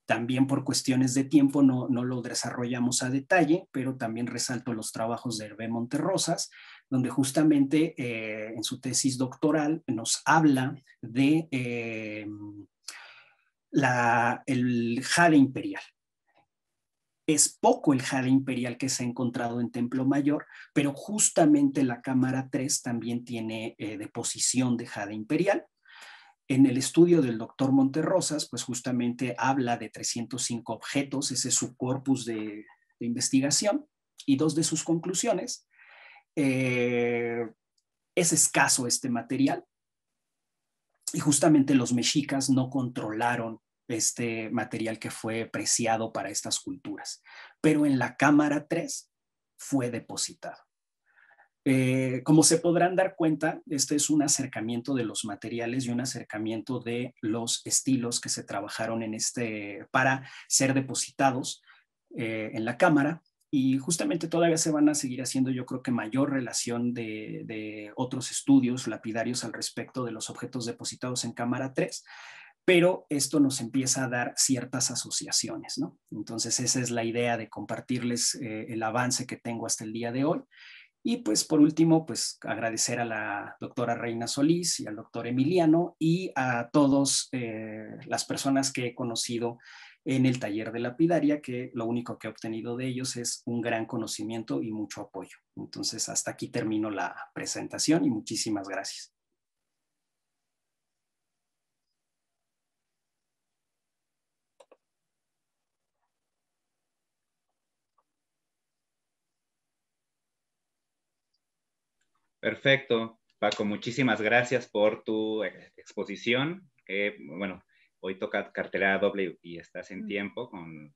También por cuestiones de tiempo no lo desarrollamos a detalle, pero también resalto los trabajos de Hervé Monterrosas, donde justamente en su tesis doctoral nos habla de el jade imperial. Es poco el jade imperial que se ha encontrado en Templo Mayor, pero justamente la cámara 3 también tiene deposición de jade imperial. En el estudio del doctor Monterrosas, pues justamente habla de 305 objetos, ese es su corpus de investigación, y dos de sus conclusiones. Es escaso este material, y justamente los mexicas no controlaron este material que fue preciado para estas culturas, pero en la cámara 3 fue depositado. Como se podrán dar cuenta, este es un acercamiento de los materiales y un acercamiento de los estilos que se trabajaron para ser depositados en la cámara, y justamente todavía se van a seguir haciendo, yo creo que mayor relación de otros estudios lapidarios al respecto de los objetos depositados en cámara 3, pero esto nos empieza a dar ciertas asociaciones, ¿no? Entonces esa es la idea de compartirles el avance que tengo hasta el día de hoy. Y pues por último, pues agradecer a la doctora Reina Solís y al doctor Emiliano y a todas las personas que he conocido en el taller de lapidaria, que lo único que he obtenido de ellos es un gran conocimiento y mucho apoyo. Entonces hasta aquí termino la presentación y muchísimas gracias. Perfecto, Paco, muchísimas gracias por tu exposición. Bueno, hoy toca cartelera doble y estás en tiempo con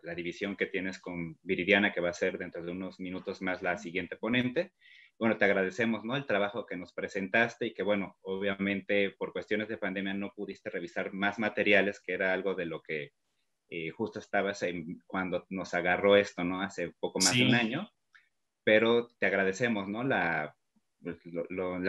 la división que tienes con Viridiana, que va a ser dentro de unos minutos más la siguiente ponente. Bueno, te agradecemos, ¿no?, el trabajo que nos presentaste y que, bueno, obviamente por cuestiones de pandemia no pudiste revisar más materiales, que era algo de lo que justo estabas cuando nos agarró esto, ¿no?, hace poco más de un año. Pero te agradecemos, ¿no?, la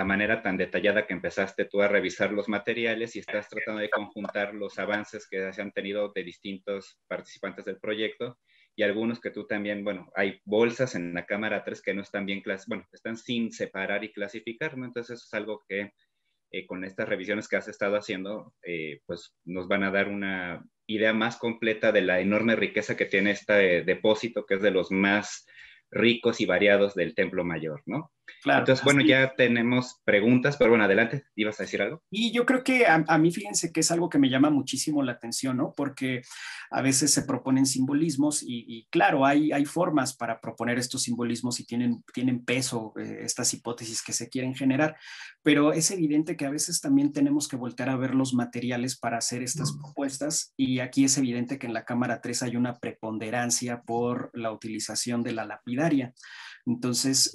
manera tan detallada que empezaste tú a revisar los materiales y estás tratando de conjuntar los avances que se han tenido de distintos participantes del proyecto y algunos que tú también, bueno, hay bolsas en la cámara 3 que no están bien, bueno, están sin separar y clasificar, ¿no? Entonces eso es algo que con estas revisiones que has estado haciendo, pues nos van a dar una idea más completa de la enorme riqueza que tiene este depósito, que es de los más ricos y variados del Templo Mayor, ¿no? Claro. Entonces, bueno, ya tenemos preguntas, pero bueno, adelante, ¿ibas a decir algo? Y yo creo que a mí, fíjense que es algo que me llama muchísimo la atención, ¿no? Porque a veces se proponen simbolismos y claro, hay formas para proponer estos simbolismos y tienen peso estas hipótesis que se quieren generar, pero es evidente que a veces también tenemos que voltear a ver los materiales para hacer estas propuestas, y aquí es evidente que en la cámara 3 hay una preponderancia por la utilización de la lapidaria. Entonces,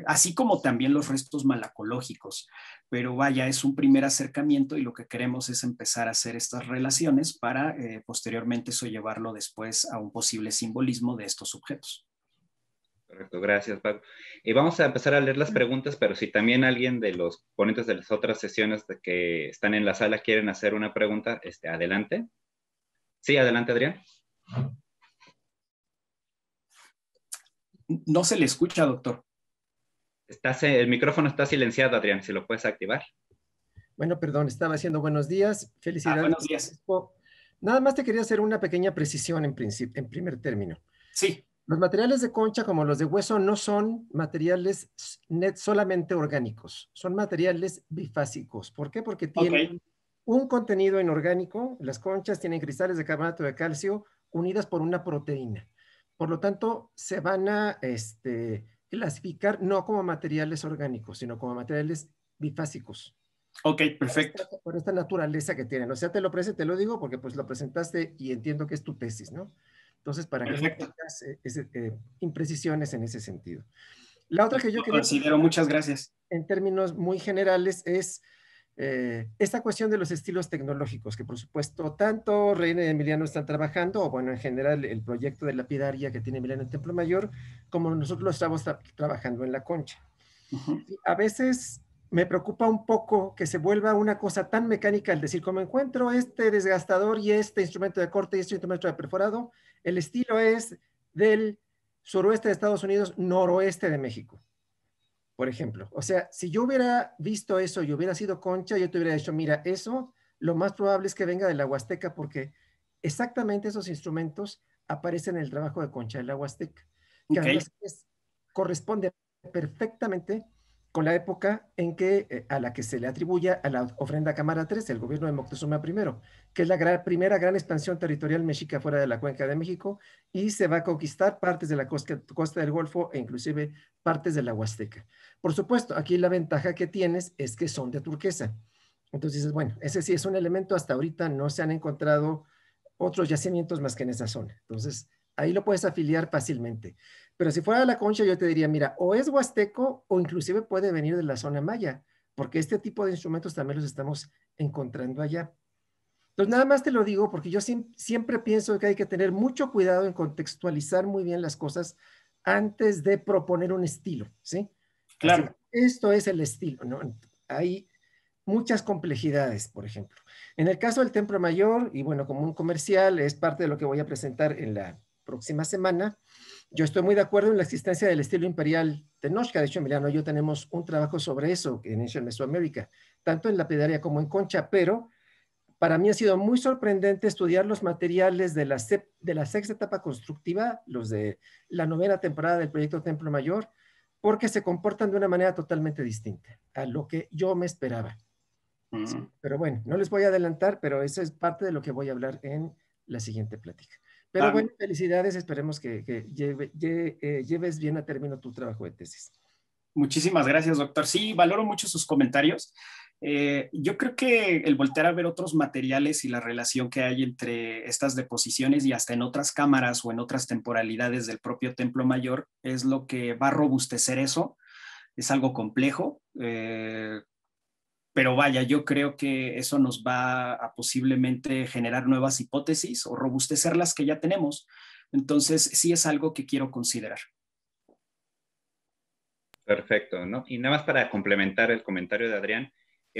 así como también los restos malacológicos, pero vaya, es un primer acercamiento y lo que queremos es empezar a hacer estas relaciones para posteriormente eso llevarlo después a un posible simbolismo de estos objetos. Correcto, gracias, Paco. Vamos a empezar a leer las preguntas, pero si también alguien de los ponentes de las otras sesiones que están en la sala quieren hacer una pregunta, adelante. Sí, adelante, Adrián. No se le escucha, doctor. El micrófono está silenciado, Adrián, si lo puedes activar. Bueno, perdón, estaba haciendo buenos días. Felicidades. Buenos días. Nada más te quería hacer una pequeña precisión en primer término. Sí. Los materiales de concha, como los de hueso, no son materiales solamente orgánicos, son materiales bifásicos. ¿Por qué? Porque tienen un contenido inorgánico. Las conchas tienen cristales de carbonato de calcio unidas por una proteína. Por lo tanto, se van a clasificar no como materiales orgánicos, sino como materiales bifásicos. Ok, perfecto. Por esta naturaleza que tienen. O sea, te lo digo porque pues lo presentaste y entiendo que es tu tesis, ¿no? Entonces, para que no tengas imprecisiones en ese sentido. La otra que yo quería... Considero, muchas gracias. En términos muy generales es esta cuestión de los estilos tecnológicos, que por supuesto tanto Reina y Emiliano están trabajando, o bueno, en general el proyecto de lapidaria que tiene Emiliano en Templo Mayor, como nosotros lo estamos trabajando en la concha. A veces me preocupa un poco que se vuelva una cosa tan mecánica, el decir, como encuentro este desgastador y este instrumento de corte y este instrumento de perforado, el estilo es del suroeste de Estados Unidos, noroeste de México, por ejemplo. O sea, si yo hubiera visto eso y hubiera sido concha, yo te hubiera dicho, mira, eso lo más probable es que venga de la Huasteca, porque exactamente esos instrumentos aparecen en el trabajo de Concha de la Huasteca, que Okay. además corresponde perfectamente con la época en que, a la que se le atribuye a la ofrenda Cámara 3, el gobierno de Moctezuma I, que es la primera gran expansión territorial mexica fuera de la Cuenca de México, y se va a conquistar partes de la costa del Golfo e inclusive partes de la Huasteca. Por supuesto, aquí la ventaja que tienes es que son de turquesa. Entonces, bueno, ese sí es un elemento. Hasta ahorita no se han encontrado otros yacimientos más que en esa zona. Entonces, ahí lo puedes afiliar fácilmente. Pero si fuera de la Concha, yo te diría, mira, o es huasteco o inclusive puede venir de la zona maya, porque este tipo de instrumentos también los estamos encontrando allá. Entonces, nada más te lo digo porque yo siempre pienso que hay que tener mucho cuidado en contextualizar muy bien las cosas antes de proponer un estilo, ¿sí? Así, Claro. esto es el estilo, ¿no? Hay muchas complejidades, por ejemplo. En el caso del Templo Mayor, y bueno, como un comercial, es parte de lo que voy a presentar en la próxima semana. Yo estoy muy de acuerdo en la existencia del estilo imperial Tenochca. De hecho, Emiliano y yo tenemos un trabajo sobre eso en Ancient Mesoamérica, tanto en lapidaria como en concha, pero para mí ha sido muy sorprendente estudiar los materiales de la sexta etapa constructiva, los de la novena temporada del proyecto Templo Mayor, porque se comportan de una manera totalmente distinta a lo que yo me esperaba. Sí, pero bueno, no les voy a adelantar, pero eso es parte de lo que voy a hablar en la siguiente plática. Pero bueno, felicidades, esperemos que lleves bien a término tu trabajo de tesis. Muchísimas gracias, doctor. Sí, valoro mucho sus comentarios. Yo creo que el voltear a ver otros materiales y la relación que hay entre estas deposiciones y hasta en otras cámaras o en otras temporalidades del propio Templo Mayor es lo que va a robustecer eso. Es algo complejo, pero vaya, yo creo que eso nos va a posiblemente generar nuevas hipótesis o robustecer las que ya tenemos. Entonces, sí es algo que quiero considerar. Perfecto, ¿no? Y nada más para complementar el comentario de Adrián,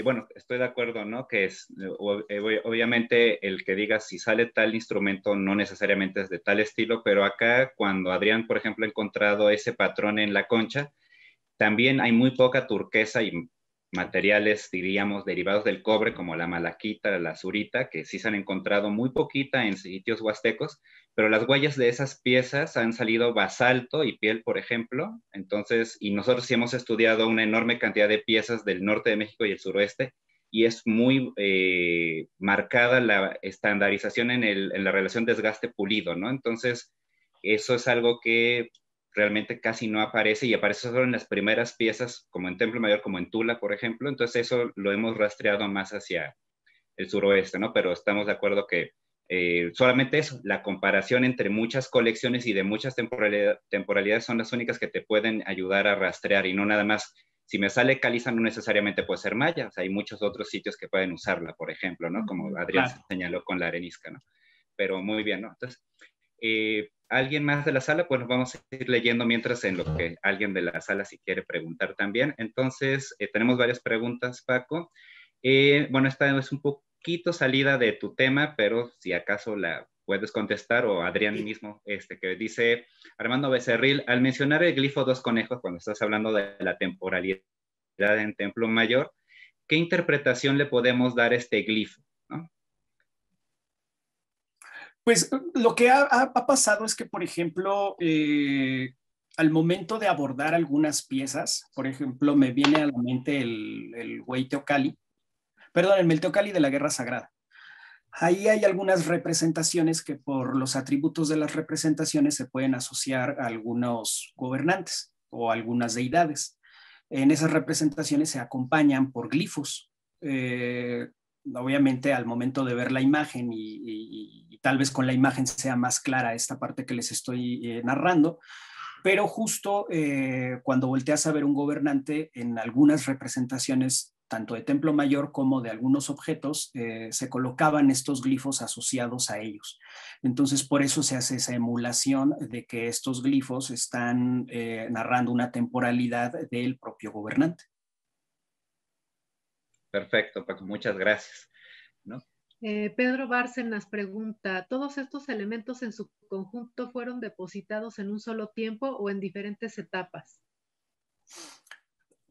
bueno, estoy de acuerdo, ¿no? Que es, obviamente, el que diga si sale tal instrumento no necesariamente es de tal estilo, pero acá cuando Adrián, por ejemplo, ha encontrado ese patrón en la concha, también hay muy poca turquesa y materiales, diríamos, derivados del cobre, como la malaquita, la azurita, que sí se han encontrado muy poquita en sitios huastecos, pero las huellas de esas piezas han salido basalto y piel, por ejemplo. Entonces, y nosotros sí hemos estudiado una enorme cantidad de piezas del norte de México y el suroeste, y es muy marcada la estandarización en la relación desgaste-pulido, ¿no? Entonces, eso es algo que realmente casi no aparece y aparece solo en las primeras piezas, como en Templo Mayor, como en Tula, por ejemplo. Entonces eso lo hemos rastreado más hacia el suroeste, ¿no? Pero estamos de acuerdo que solamente eso, la comparación entre muchas colecciones y de muchas temporalidades son las únicas que te pueden ayudar a rastrear y no nada más. Si me sale caliza, no necesariamente puede ser maya, o sea, hay muchos otros sitios que pueden usarla, por ejemplo, ¿no? Como Adrián señaló con la arenisca, ¿no? Pero muy bien, ¿no? Entonces, ¿alguien más de la sala? Pues vamos a ir leyendo mientras en lo que alguien de la sala si quiere preguntar también. Entonces, tenemos varias preguntas, Paco. Bueno, esta es un poquito salida de tu tema, pero si acaso la puedes contestar, o Adrián mismo, que dice, Armando Becerril, al mencionar el glifo dos conejos, cuando estás hablando de la temporalidad en Templo Mayor, ¿qué interpretación le podemos dar a este glifo? ¿No? Pues lo que ha pasado es que, por ejemplo, al momento de abordar algunas piezas, por ejemplo, me viene a la mente el Hueyteocalli, perdón, el Melteocalli de la Guerra Sagrada. Ahí hay algunas representaciones que por los atributos de las representaciones se pueden asociar a algunos gobernantes o algunas deidades. En esas representaciones se acompañan por glifos. Obviamente al momento de ver la imagen y tal vez con la imagen sea más clara esta parte que les estoy narrando, pero justo cuando volteas a ver un gobernante en algunas representaciones tanto de Templo Mayor como de algunos objetos, se colocaban estos glifos asociados a ellos. Entonces, por eso se hace esa emulación de que estos glifos están narrando una temporalidad del propio gobernante. Perfecto, Paco, muchas gracias. ¿No? Pedro Bárcenas pregunta, ¿todos estos elementos en su conjunto fueron depositados en un solo tiempo o en diferentes etapas?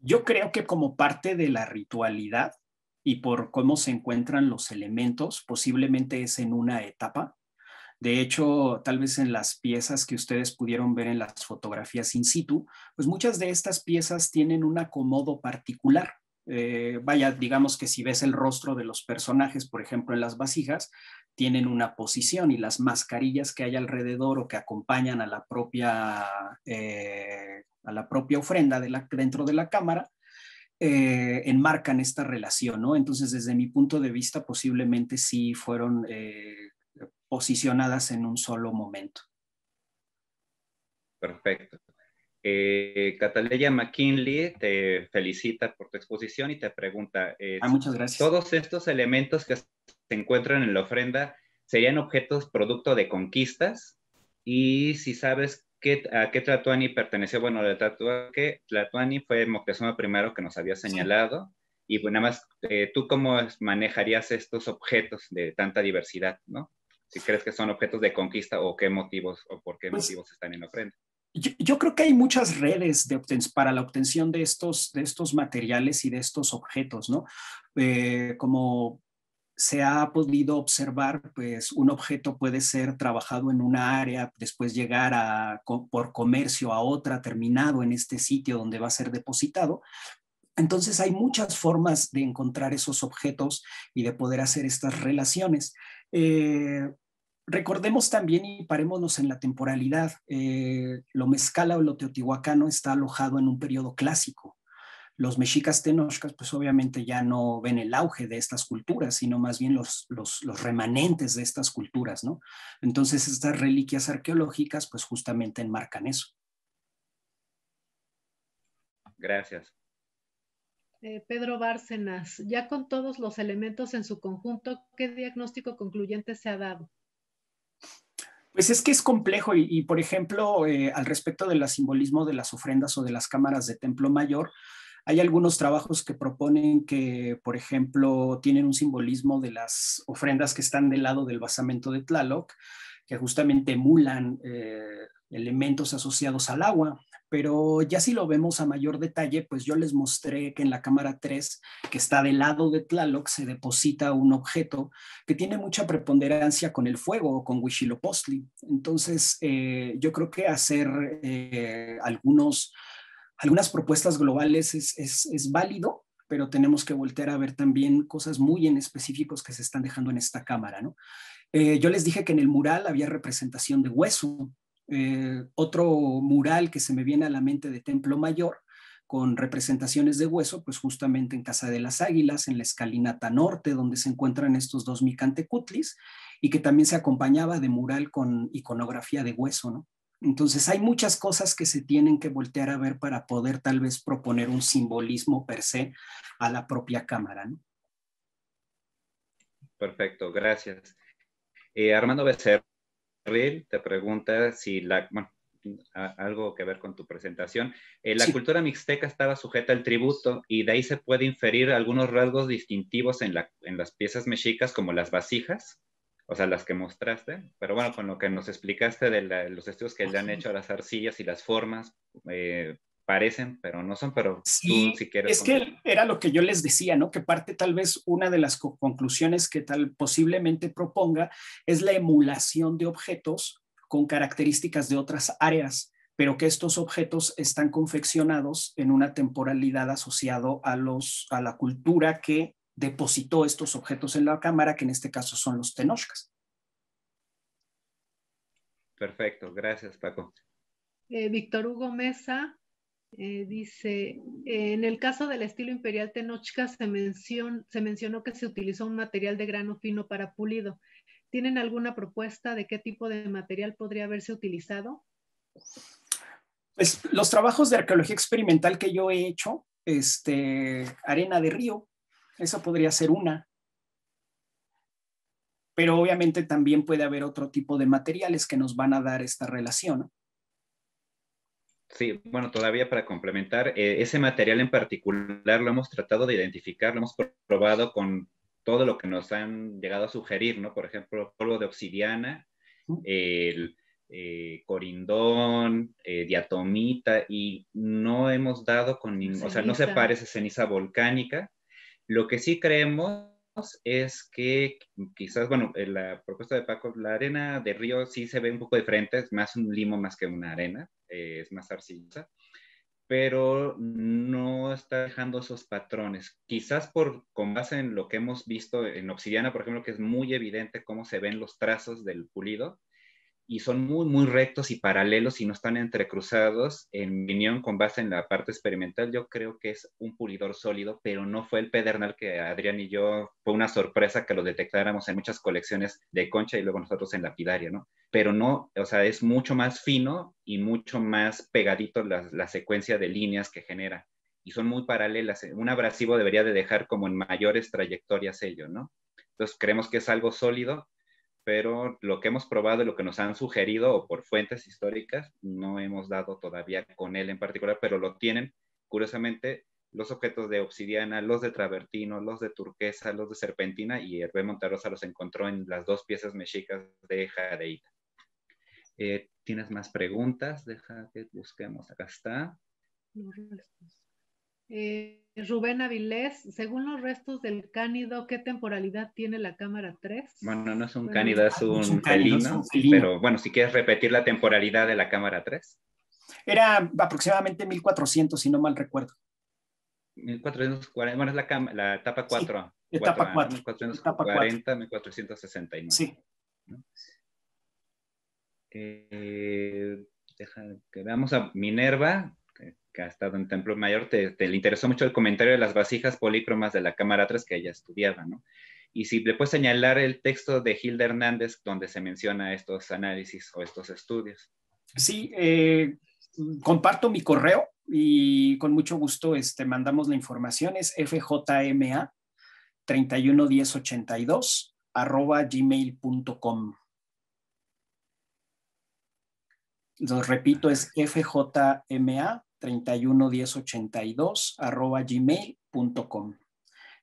Yo creo que como parte de la ritualidad y por cómo se encuentran los elementos, posiblemente es en una etapa. De hecho, tal vez en las piezas que ustedes pudieron ver en las fotografías in situ, pues muchas de estas piezas tienen un acomodo particular. Vaya, digamos que si ves el rostro de los personajes, por ejemplo, en las vasijas, tienen una posición, y las mascarillas que hay alrededor o que acompañan a la propia ofrenda dentro de la cámara, enmarcan esta relación, ¿no? Entonces, desde mi punto de vista, posiblemente sí fueron posicionadas en un solo momento. Perfecto. Cataleya McKinley te felicita por tu exposición y te pregunta, muchas gracias. ¿todos estos elementos que se encuentran en la ofrenda serían objetos producto de conquistas? Y si sabes a qué Tlatoani perteneció. Bueno, Tlatoani fue Moctezuma I que nos había señalado. Y pues nada más, ¿tú cómo manejarías estos objetos de tanta diversidad, no? Si crees que son objetos de conquista o qué motivos o por qué motivos están en la ofrenda. Yo creo que hay muchas redes para la obtención de estos materiales y de estos objetos, ¿no? Como se ha podido observar, pues un objeto puede ser trabajado en una área, después llegar por comercio a otra, terminado en este sitio donde va a ser depositado. Entonces hay muchas formas de encontrar esos objetos y de poder hacer estas relaciones. Recordemos también y parémonos en la temporalidad. Lo mezcala o lo teotihuacano está alojado en un periodo clásico. Los mexicas tenochcas, pues obviamente ya no ven el auge de estas culturas, sino más bien los remanentes de estas culturas, ¿no? Entonces estas reliquias arqueológicas, pues justamente enmarcan eso. Gracias. Pedro Bárcenas, ya con todos los elementos en su conjunto, ¿qué diagnóstico concluyente se ha dado? Pues es que es complejo y por ejemplo, al respecto del simbolismo de las ofrendas o de las cámaras de Templo Mayor, hay algunos trabajos que proponen que, por ejemplo, tienen un simbolismo de las ofrendas que están del lado del basamento de Tlaloc, que justamente emulan elementos asociados al agua. Pero ya si lo vemos a mayor detalle, pues yo les mostré que en la cámara 3, que está del lado de Tlaloc, se deposita un objeto que tiene mucha preponderancia con el fuego o con Huitzilopochtli. Entonces, yo creo que hacer algunas propuestas globales es válido, pero tenemos que voltear a ver también cosas muy en específicos que se están dejando en esta cámara, ¿no? Yo les dije que en el mural había representación de hueso. Otro mural que se me viene a la mente de Templo Mayor con representaciones de hueso, pues justamente en Casa de las Águilas, en la escalinata norte, donde se encuentran estos dos micantecutlis, y que también se acompañaba de mural con iconografía de hueso, ¿no? Entonces hay muchas cosas que se tienen que voltear a ver para poder tal vez proponer un simbolismo per se a la propia cámara, ¿no? Perfecto, gracias. Armando Becerril te pregunta si algo que ver con tu presentación. La cultura mixteca estaba sujeta al tributo y de ahí se puede inferir algunos rasgos distintivos en las piezas mexicas como las vasijas, o sea, las que mostraste, pero bueno, con lo que nos explicaste de los estudios que le han hecho a las arcillas y las formas, parecen, pero no son, pero sí, tú si quieres... Es que era lo que yo les decía, ¿no? Que parte tal vez una de las conclusiones que posiblemente proponga es la emulación de objetos con características de otras áreas, pero que estos objetos están confeccionados en una temporalidad asociado a la cultura que depositó estos objetos en la cámara, que en este caso son los tenochcas. Perfecto, gracias, Paco. Víctor Hugo Mesa dice, en el caso del estilo imperial tenochca se mencionó que se utilizó un material de grano fino para pulido. ¿Tienen alguna propuesta de qué tipo de material podría haberse utilizado? Pues los trabajos de arqueología experimental que yo he hecho, arena de río, esa podría ser una. Pero obviamente también puede haber otro tipo de materiales que nos van a dar esta relación, ¿no? Sí, bueno, todavía para complementar, ese material en particular lo hemos tratado de identificar, lo hemos probado con todo lo que nos han llegado a sugerir, ¿no? Por ejemplo, polvo de obsidiana, el corindón, diatomita, y no hemos dado con o sea, no se parece ceniza volcánica. Lo que sí creemos es que quizás, bueno, la propuesta de Paco, la arena de río sí se ve un poco diferente, es más un limo más que una arena, es más arcillosa, pero no está dejando esos patrones. Quizás con base en lo que hemos visto en obsidiana, por ejemplo, que es muy evidente cómo se ven los trazos del pulido, y son muy, muy rectos y paralelos y no están entrecruzados. En mi opinión, con base en la parte experimental, yo creo que es un pulidor sólido, pero no fue el pedernal que Adrián y yo, fue una sorpresa que lo detectáramos en muchas colecciones de concha y luego nosotros en lapidaria, ¿no? Pero no, o sea, es mucho más fino y mucho más pegadito la secuencia de líneas que genera. Y son muy paralelas. Un abrasivo debería de dejar como en mayores trayectorias ello, ¿no? Entonces creemos que es algo sólido, pero lo que hemos probado y lo que nos han sugerido o por fuentes históricas, no hemos dado todavía con él en particular, pero lo tienen, curiosamente, los objetos de obsidiana, los de travertino, los de turquesa, los de serpentina, y Hervé Monterrosa los encontró en las 2 piezas mexicas de jadeíta. ¿Tienes más preguntas? Deja que busquemos. Acá está. Los restos. Rubén Avilés, según los restos del cánido, ¿qué temporalidad tiene la cámara 3? Bueno, no es un cánido, es un cánido, felino, es un felino. Pero bueno, si quieres repetir la temporalidad de la cámara 3. Era aproximadamente 1400, si no mal recuerdo. 1440, bueno, es la etapa 4. Sí, etapa 4. 1440, 1469. Sí. Deja que veamos a Minerva, que ha estado en Templo Mayor. Le interesó mucho el comentario de las vasijas polícromas de la cámara 3 que ella estudiaba, ¿no? Y si le puedes señalar el texto de Hilda Hernández donde se menciona estos análisis o estos estudios. Sí, comparto mi correo y con mucho gusto mandamos la información. Es fjma311082@gmail.com. Lo repito, es fjma311082@gmail.com.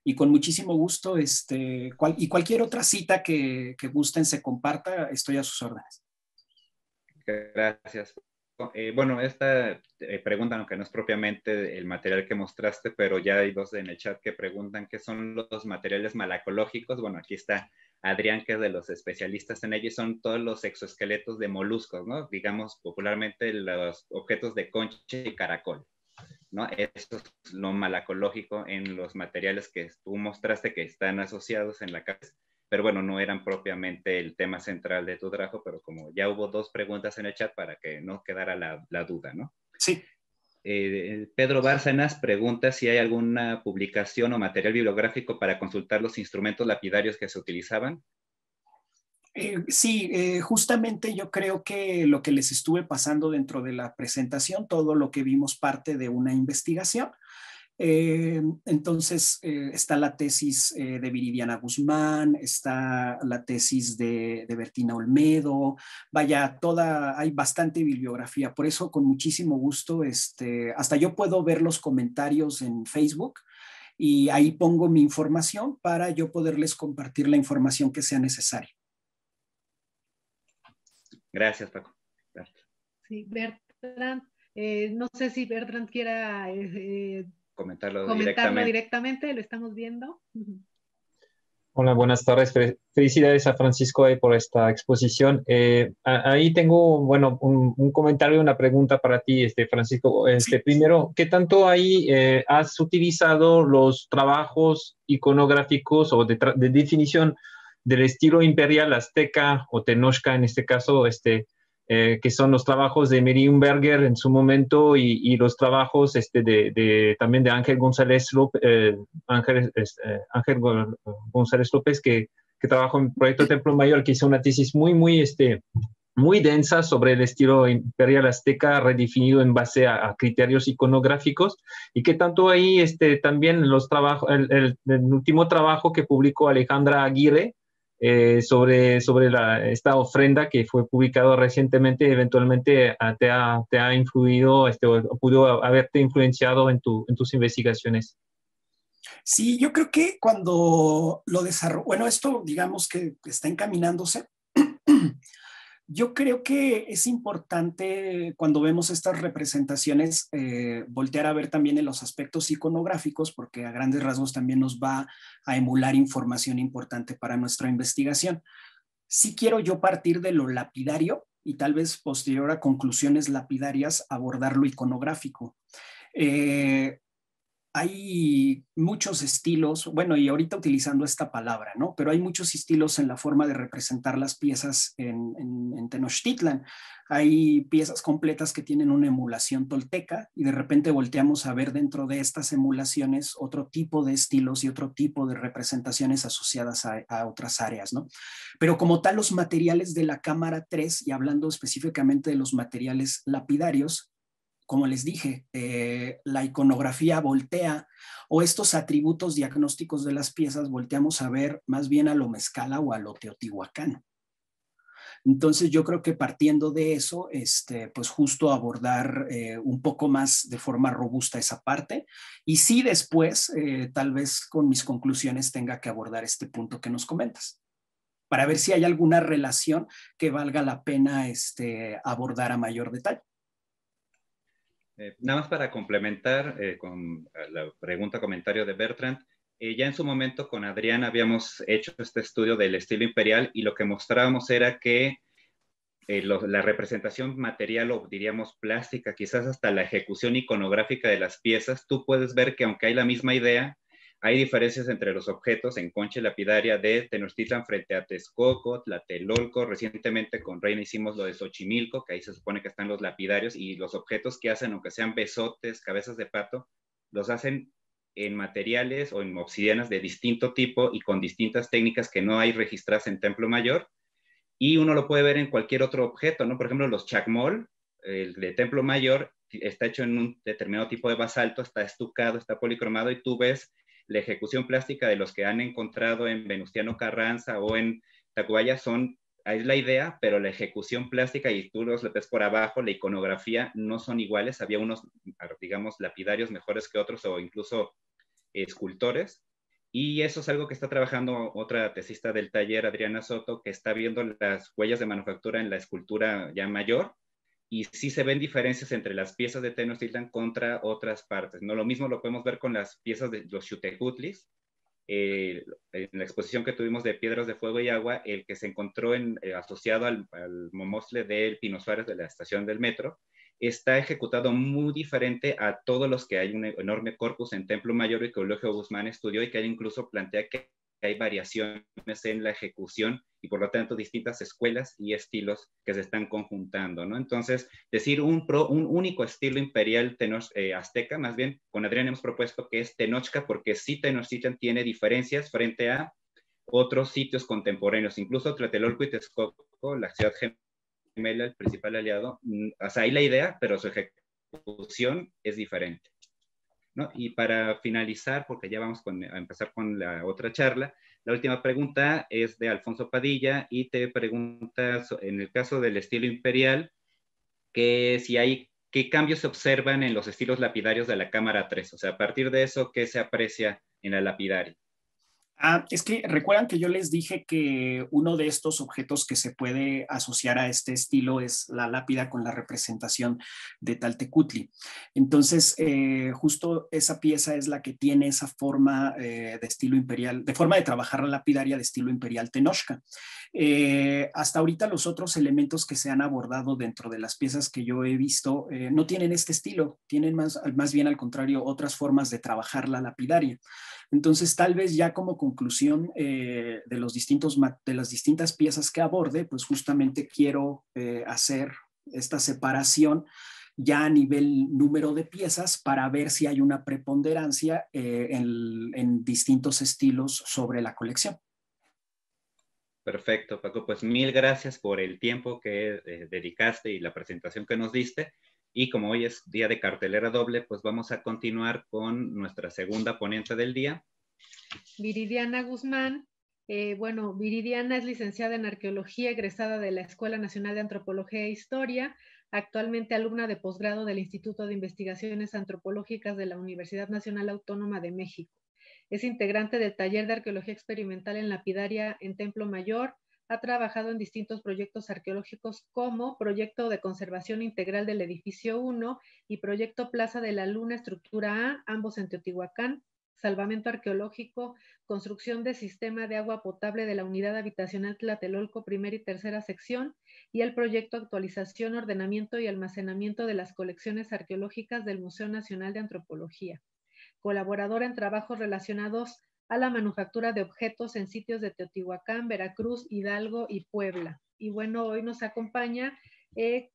Y con muchísimo gusto, y cualquier otra cita que gusten se comparta, estoy a sus órdenes. Gracias. Bueno, esta pregunta, aunque no es propiamente el material que mostraste, pero ya hay 2 en el chat que preguntan qué son los materiales malacológicos. Bueno, aquí está Adrián, que es de los especialistas en ello, y son todos los exoesqueletos de moluscos, ¿no? Digamos popularmente los objetos de concha y caracol, ¿no? Eso es lo malacológico en los materiales que tú mostraste que están asociados en la cabeza. Pero bueno, no eran propiamente el tema central de tu trabajo, pero como ya hubo 2 preguntas en el chat para que no quedara la duda, ¿no? Sí. Pedro Bárcenas pregunta si hay alguna publicación o material bibliográfico para consultar los instrumentos lapidarios que se utilizaban. Sí, justamente yo creo que lo que les estuve pasando dentro de la presentación, todo lo que vimos parte de una investigación. Entonces está la tesis de Viridiana Guzmán, está la tesis de Bertina Olmedo, vaya, hay bastante bibliografía, por eso con muchísimo gusto, hasta yo puedo ver los comentarios en Facebook y ahí pongo mi información para yo poderles compartir la información que sea necesaria. Gracias, Paco. Gracias. Sí, Bertrand, no sé si Bertrand quiera comentarlo directamente, lo estamos viendo. Hola, buenas tardes. Felicidades a Francisco por esta exposición. Ahí tengo, bueno, un comentario, una pregunta para ti, Francisco. Primero, ¿qué tanto ahí has utilizado los trabajos iconográficos o de definición del estilo imperial azteca o tenochca en este caso, que son los trabajos de Merienberger en su momento y los trabajos también de Ángel González López, Ángel González López que trabajó en el proyecto Templo Mayor, que hizo una tesis muy densa sobre el estilo imperial azteca redefinido en base a criterios iconográficos, y que tanto ahí también los trabajos, el último trabajo que publicó Alejandra Aguirre, sobre esta ofrenda que fue publicado recientemente, eventualmente te ha influido, o pudo haberte influenciado en tus investigaciones. Sí, yo creo que cuando lo desarrolló, bueno, esto digamos que está encaminándose. Yo creo que es importante cuando vemos estas representaciones voltear a ver también en los aspectos iconográficos, porque a grandes rasgos también nos va a emular información importante para nuestra investigación. Sí quiero yo partir de lo lapidario y tal vez posterior a conclusiones lapidarias abordar lo iconográfico. Hay muchos estilos, bueno, y ahorita utilizando esta palabra, ¿no? Pero hay muchos estilos en la forma de representar las piezas en Tenochtitlan. Hay piezas completas que tienen una emulación tolteca y de repente volteamos a ver dentro de estas emulaciones otro tipo de estilos y otro tipo de representaciones asociadas a otras áreas, ¿no? Pero como tal, los materiales de la cámara 3, y hablando específicamente de los materiales lapidarios, como les dije, la iconografía voltea, o estos atributos diagnósticos de las piezas volteamos a ver más bien a lo mezcala o a lo teotihuacano. Entonces yo creo que partiendo de eso, pues justo abordar un poco más de forma robusta esa parte, y sí después, tal vez con mis conclusiones tenga que abordar este punto que nos comentas, para ver si hay alguna relación que valga la pena abordar a mayor detalle. Nada más para complementar con la pregunta, comentario de Bertrand, ya en su momento con Adrián habíamos hecho este estudio del estilo imperial y lo que mostrábamos era que la representación material o diríamos plástica, quizás hasta la ejecución iconográfica de las piezas, tú puedes ver que aunque hay la misma idea, hay diferencias entre los objetos en concha y lapidaria de Tenochtitlan frente a Texcoco, Tlatelolco. Recientemente con Reina hicimos lo de Xochimilco, que ahí se supone que están los lapidarios, y los objetos que hacen, aunque sean besotes, cabezas de pato, los hacen en materiales o en obsidianas de distinto tipo y con distintas técnicas que no hay registradas en Templo Mayor, y uno lo puede ver en cualquier otro objeto, ¿no? Por ejemplo, los chacmol, el de Templo Mayor, está hecho en un determinado tipo de basalto, está estucado, está policromado, y tú ves la ejecución plástica de los que han encontrado en Venustiano Carranza o en Tacubaya, es la idea, pero la ejecución plástica, y tú los ves por abajo, la iconografía no son iguales. Había unos, digamos, lapidarios mejores que otros, o incluso escultores, y eso es algo que está trabajando otra tesista del taller, Adriana Soto, que está viendo las huellas de manufactura en la escultura ya mayor, y sí se ven diferencias entre las piezas de Tenochtitlan contra otras partes, ¿no? Lo mismo lo podemos ver con las piezas de los Xutecutlis. En la exposición que tuvimos de Piedras de Fuego y Agua, el que se encontró asociado al momostle del Pino Suárez de la estación del metro, está ejecutado muy diferente a todos los que hay un enorme corpus en Templo Mayor y que Eulogio Guzmán estudió, y que incluso plantea que hay variaciones en la ejecución y por lo tanto distintas escuelas y estilos que se están conjuntando, ¿no? Entonces, decir un único estilo imperial azteca, más bien con Adrián hemos propuesto que es Tenochca, porque sí Tenochtitlan tiene diferencias frente a otros sitios contemporáneos, incluso Tlatelolco y Texcoco, la ciudad gemela, el principal aliado, o sea, hay la idea, pero su ejecución es diferente, ¿no? Y para finalizar, porque ya vamos a empezar con la otra charla, la última pregunta es de Alfonso Padilla y te pregunta, en el caso del estilo imperial, que si hay, qué cambios se observan en los estilos lapidarios de la cámara 3, o sea, a partir de eso, ¿qué se aprecia en la lapidaria? Es que recuerdan que yo les dije que uno de estos objetos que se puede asociar a este estilo es la lápida con la representación de Taltecutli. Entonces, justo esa pieza es la que tiene esa forma de estilo imperial, de forma de trabajar la lapidaria de estilo imperial Tenochca. Hasta ahorita los otros elementos que se han abordado dentro de las piezas que yo he visto no tienen este estilo, tienen más bien al contrario otras formas de trabajar la lapidaria. Entonces, tal vez ya como conclusión de las distintas piezas que aborde, pues justamente quiero hacer esta separación ya a nivel número de piezas para ver si hay una preponderancia en distintos estilos sobre la colección. Perfecto, Paco. Pues mil gracias por el tiempo que dedicaste y la presentación que nos diste. Y como hoy es día de cartelera doble, pues vamos a continuar con nuestra segunda ponente del día. Viridiana Guzmán. Bueno, Viridiana es licenciada en Arqueología, egresada de la Escuela Nacional de Antropología e Historia, actualmente alumna de posgrado del Instituto de Investigaciones Antropológicas de la Universidad Nacional Autónoma de México. Es integrante del Taller de Arqueología Experimental en Lapidaria en Templo Mayor, Ha trabajado en distintos proyectos arqueológicos como Proyecto de Conservación Integral del Edificio 1 y Proyecto Plaza de la Luna Estructura A, ambos en Teotihuacán, salvamento arqueológico, construcción de sistema de agua potable de la unidad habitacional Tlatelolco, primera y tercera sección, y el proyecto actualización, ordenamiento y almacenamiento de las colecciones arqueológicas del Museo Nacional de Antropología. Colaborador en trabajos relacionados a la manufactura de objetos en sitios de Teotihuacán, Veracruz, Hidalgo y Puebla. Y bueno, hoy nos acompaña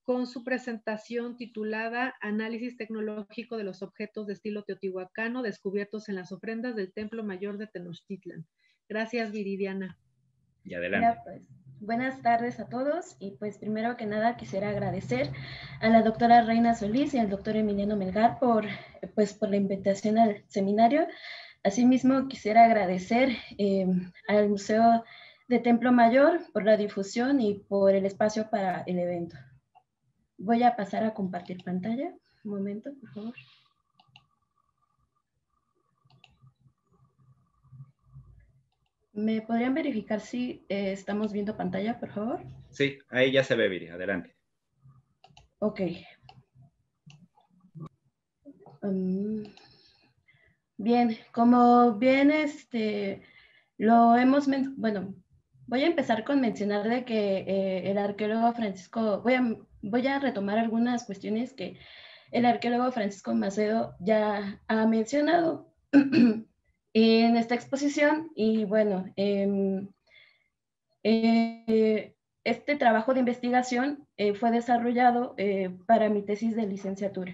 con su presentación titulada Análisis tecnológico de los objetos de estilo teotihuacano descubiertos en las ofrendas del Templo Mayor de Tenochtitlan. Gracias, Viridiana. Y adelante. Ya, pues, buenas tardes a todos y pues primero que nada quisiera agradecer a la doctora Reina Solís y al doctor Emiliano Melgar por la invitación al seminario. Asimismo quisiera agradecer al Museo de Templo Mayor por la difusión y por el espacio para el evento. Voy a pasar a compartir pantalla. Un momento, por favor. ¿Me podrían verificar si estamos viendo pantalla, por favor? Sí, ahí ya se ve, Viri. Adelante. Ok. Bien, como bien lo hemos, bueno, voy a empezar con mencionar de que el arqueólogo Francisco, voy a retomar algunas cuestiones que el arqueólogo Francisco Macedo ya ha mencionado en esta exposición. Y bueno, este trabajo de investigación fue desarrollado para mi tesis de licenciatura.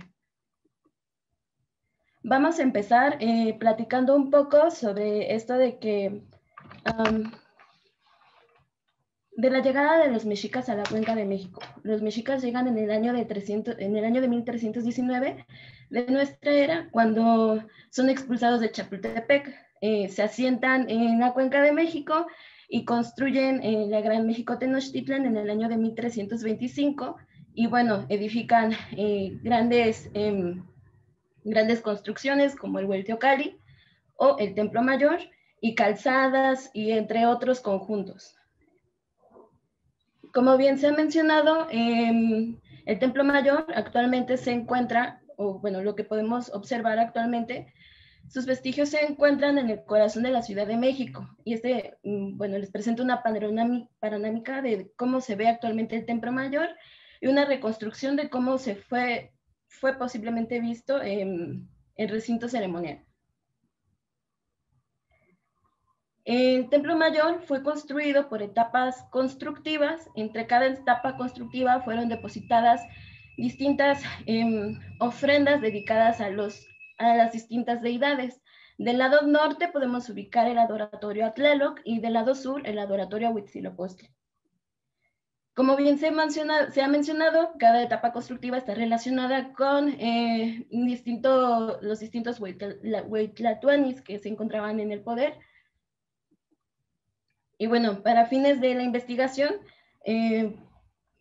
Vamos a empezar platicando un poco sobre esto de que de la llegada de los mexicas a la Cuenca de México. Los mexicas llegan en el año de 1319 de nuestra era, cuando son expulsados de Chapultepec, se asientan en la Cuenca de México y construyen la Gran México Tenochtitlan en el año de 1325, y bueno, edifican grandes construcciones como el Hueyteocalli o el Templo Mayor, y calzadas, y entre otros conjuntos. Como bien se ha mencionado, el Templo Mayor actualmente se encuentra, o bueno, lo que podemos observar actualmente, sus vestigios se encuentran en el corazón de la Ciudad de México. Y bueno, les presento una panorámica de cómo se ve actualmente el Templo Mayor y una reconstrucción de cómo fue posiblemente visto en el recinto ceremonial. El Templo Mayor fue construido por etapas constructivas. Entre cada etapa constructiva fueron depositadas distintas ofrendas dedicadas a las distintas deidades. Del lado norte podemos ubicar el adoratorio a Tlaloc y del lado sur el adoratorio a Huitzilopochtli. Como bien se ha mencionado, cada etapa constructiva está relacionada con los distintos hueytlatuanis que se encontraban en el poder. Y bueno, para fines de la investigación, en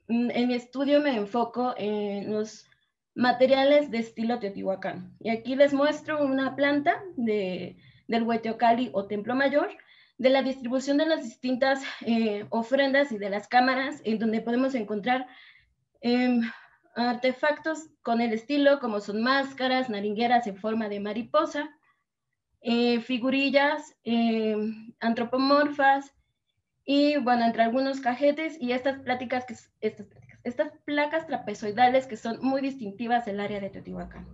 mi estudio me enfoco en los materiales de estilo teotihuacano. Y aquí les muestro una planta del Hueyteocalli o Templo Mayor, de la distribución de las distintas ofrendas y de las cámaras, en donde podemos encontrar artefactos con el estilo, como son máscaras, naringueras en forma de mariposa, figurillas antropomorfas, y bueno, entre algunos cajetes y estas placas trapezoidales que son muy distintivas del área de Teotihuacán.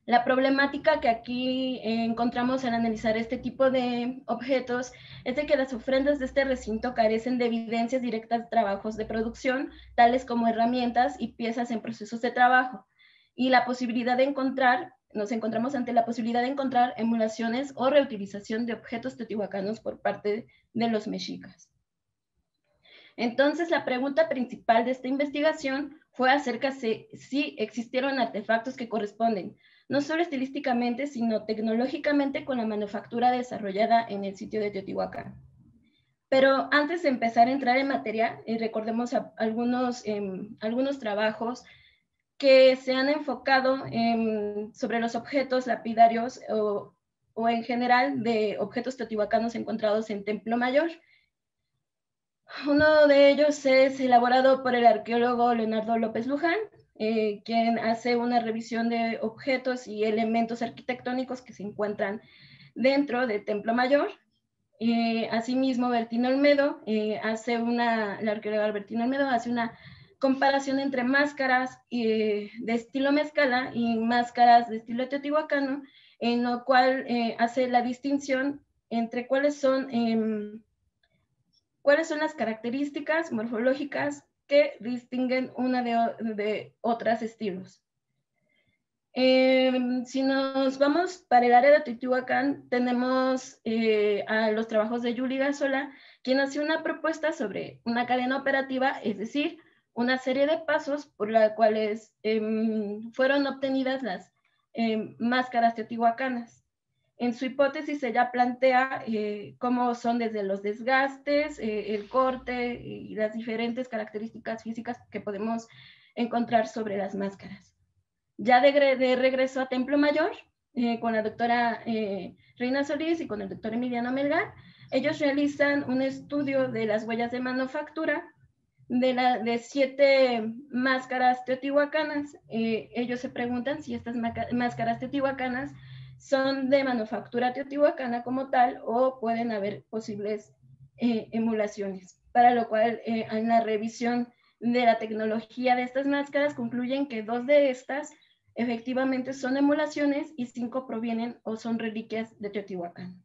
La problemática que aquí encontramos al analizar este tipo de objetos es de que las ofrendas de este recinto carecen de evidencias directas de trabajos de producción, tales como herramientas y piezas en procesos de trabajo, y nos encontramos ante la posibilidad de encontrar emulaciones o reutilización de objetos teotihuacanos por parte de los mexicas. Entonces, la pregunta principal de esta investigación fue acerca de si existieron artefactos que corresponden, no solo estilísticamente, sino tecnológicamente con la manufactura desarrollada en el sitio de Teotihuacán. Pero antes de empezar a entrar en materia, recordemos algunos trabajos que se han enfocado sobre los objetos lapidarios o en general de objetos teotihuacanos encontrados en Templo Mayor. Uno de ellos es elaborado por el arqueólogo Leonardo López Luján, quien hace una revisión de objetos y elementos arquitectónicos que se encuentran dentro del Templo Mayor. Asimismo, Bertín Olmedo el arqueólogo Bertín Olmedo hace una comparación entre máscaras de estilo mezcala y máscaras de estilo teotihuacano, en lo cual hace la distinción entre cuáles son las características morfológicas que distinguen una de otros estilos. Si nos vamos para el área de Teotihuacán, tenemos a los trabajos de Yuli Gazola, quien hace una propuesta sobre una cadena operativa, es decir, una serie de pasos por las cuales fueron obtenidas las máscaras teotihuacanas. En su hipótesis ella plantea cómo son desde los desgastes, el corte y las diferentes características físicas que podemos encontrar sobre las máscaras. Ya de regreso a Templo Mayor, con la doctora Reina Solís y con el doctor Emiliano Melgar, ellos realizan un estudio de las huellas de manufactura de 7 máscaras teotihuacanas. Ellos se preguntan si estas máscaras teotihuacanas son de manufactura teotihuacana como tal o pueden haber posibles emulaciones, para lo cual en la revisión de la tecnología de estas máscaras concluyen que 2 de estas efectivamente son emulaciones y 5 provienen o son reliquias de Teotihuacán.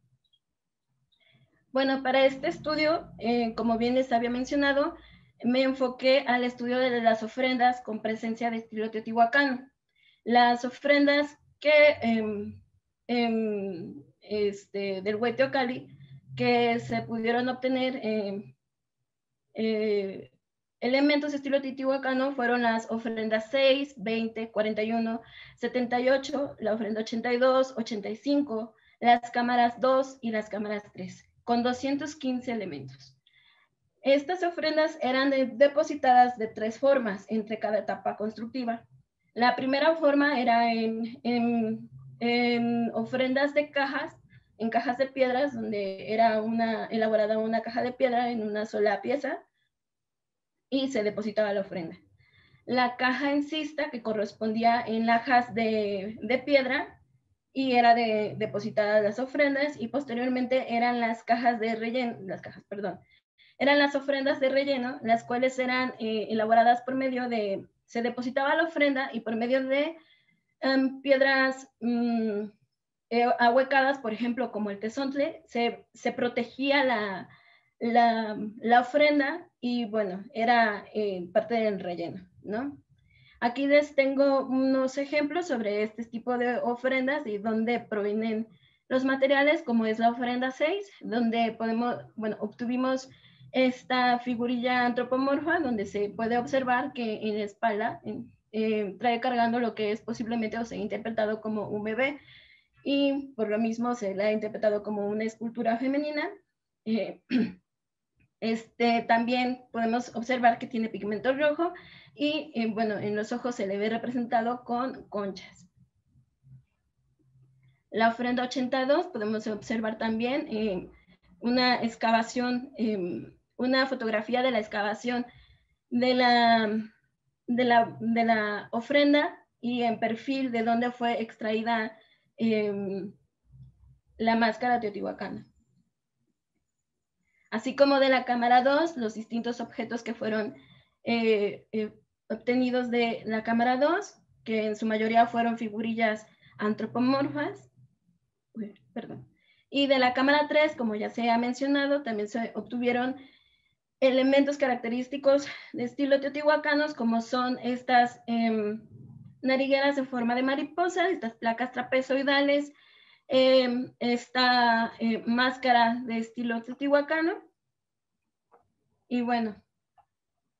Bueno, para este estudio, como bien les había mencionado, me enfoqué al estudio de las ofrendas con presencia de estilo teotihuacano. Las ofrendas que del Huehueteocalli que se pudieron obtener elementos estilo teotihuacano fueron las ofrendas 6, 20, 41, 78, la ofrenda 82, 85, las cámaras 2 y las cámaras 3, con 215 elementos. Estas ofrendas eran depositadas de 3 formas entre cada etapa constructiva. La primera forma era en ofrendas de cajas, en cajas de piedras, donde era elaborada una caja de piedra en una sola pieza y se depositaba la ofrenda. La caja en cista, que correspondía en lajas de piedra, y era depositadas las ofrendas, y posteriormente eran las cajas de relleno, eran las ofrendas de relleno, las cuales eran elaboradas por medio de, se depositaba la ofrenda y por medio de piedras ahuecadas, por ejemplo, como el tezontle, se protegía la ofrenda y bueno, era parte del relleno, ¿no? Aquí les tengo unos ejemplos sobre este tipo de ofrendas y dónde provienen los materiales, como es la ofrenda 6, donde obtuvimos esta figurilla antropomorfa, donde se puede observar que en la espalda trae cargando lo que es posiblemente o se ha interpretado como un bebé, y por lo mismo se la ha interpretado como una escultura femenina. También podemos observar que tiene pigmento rojo y en los ojos se le ve representado con conchas. La ofrenda 82 podemos observar también una excavación, una fotografía de la excavación de la ofrenda y en perfil de dónde fue extraída la máscara teotihuacana. Así como de la cámara 2, los distintos objetos que fueron obtenidos de la cámara 2, que en su mayoría fueron figurillas antropomorfas, y de la cámara 3, como ya se ha mencionado, también se obtuvieron elementos característicos de estilo teotihuacanos, como son estas narigueras en forma de mariposa, estas placas trapezoidales, esta máscara de estilo teotihuacano. Y bueno,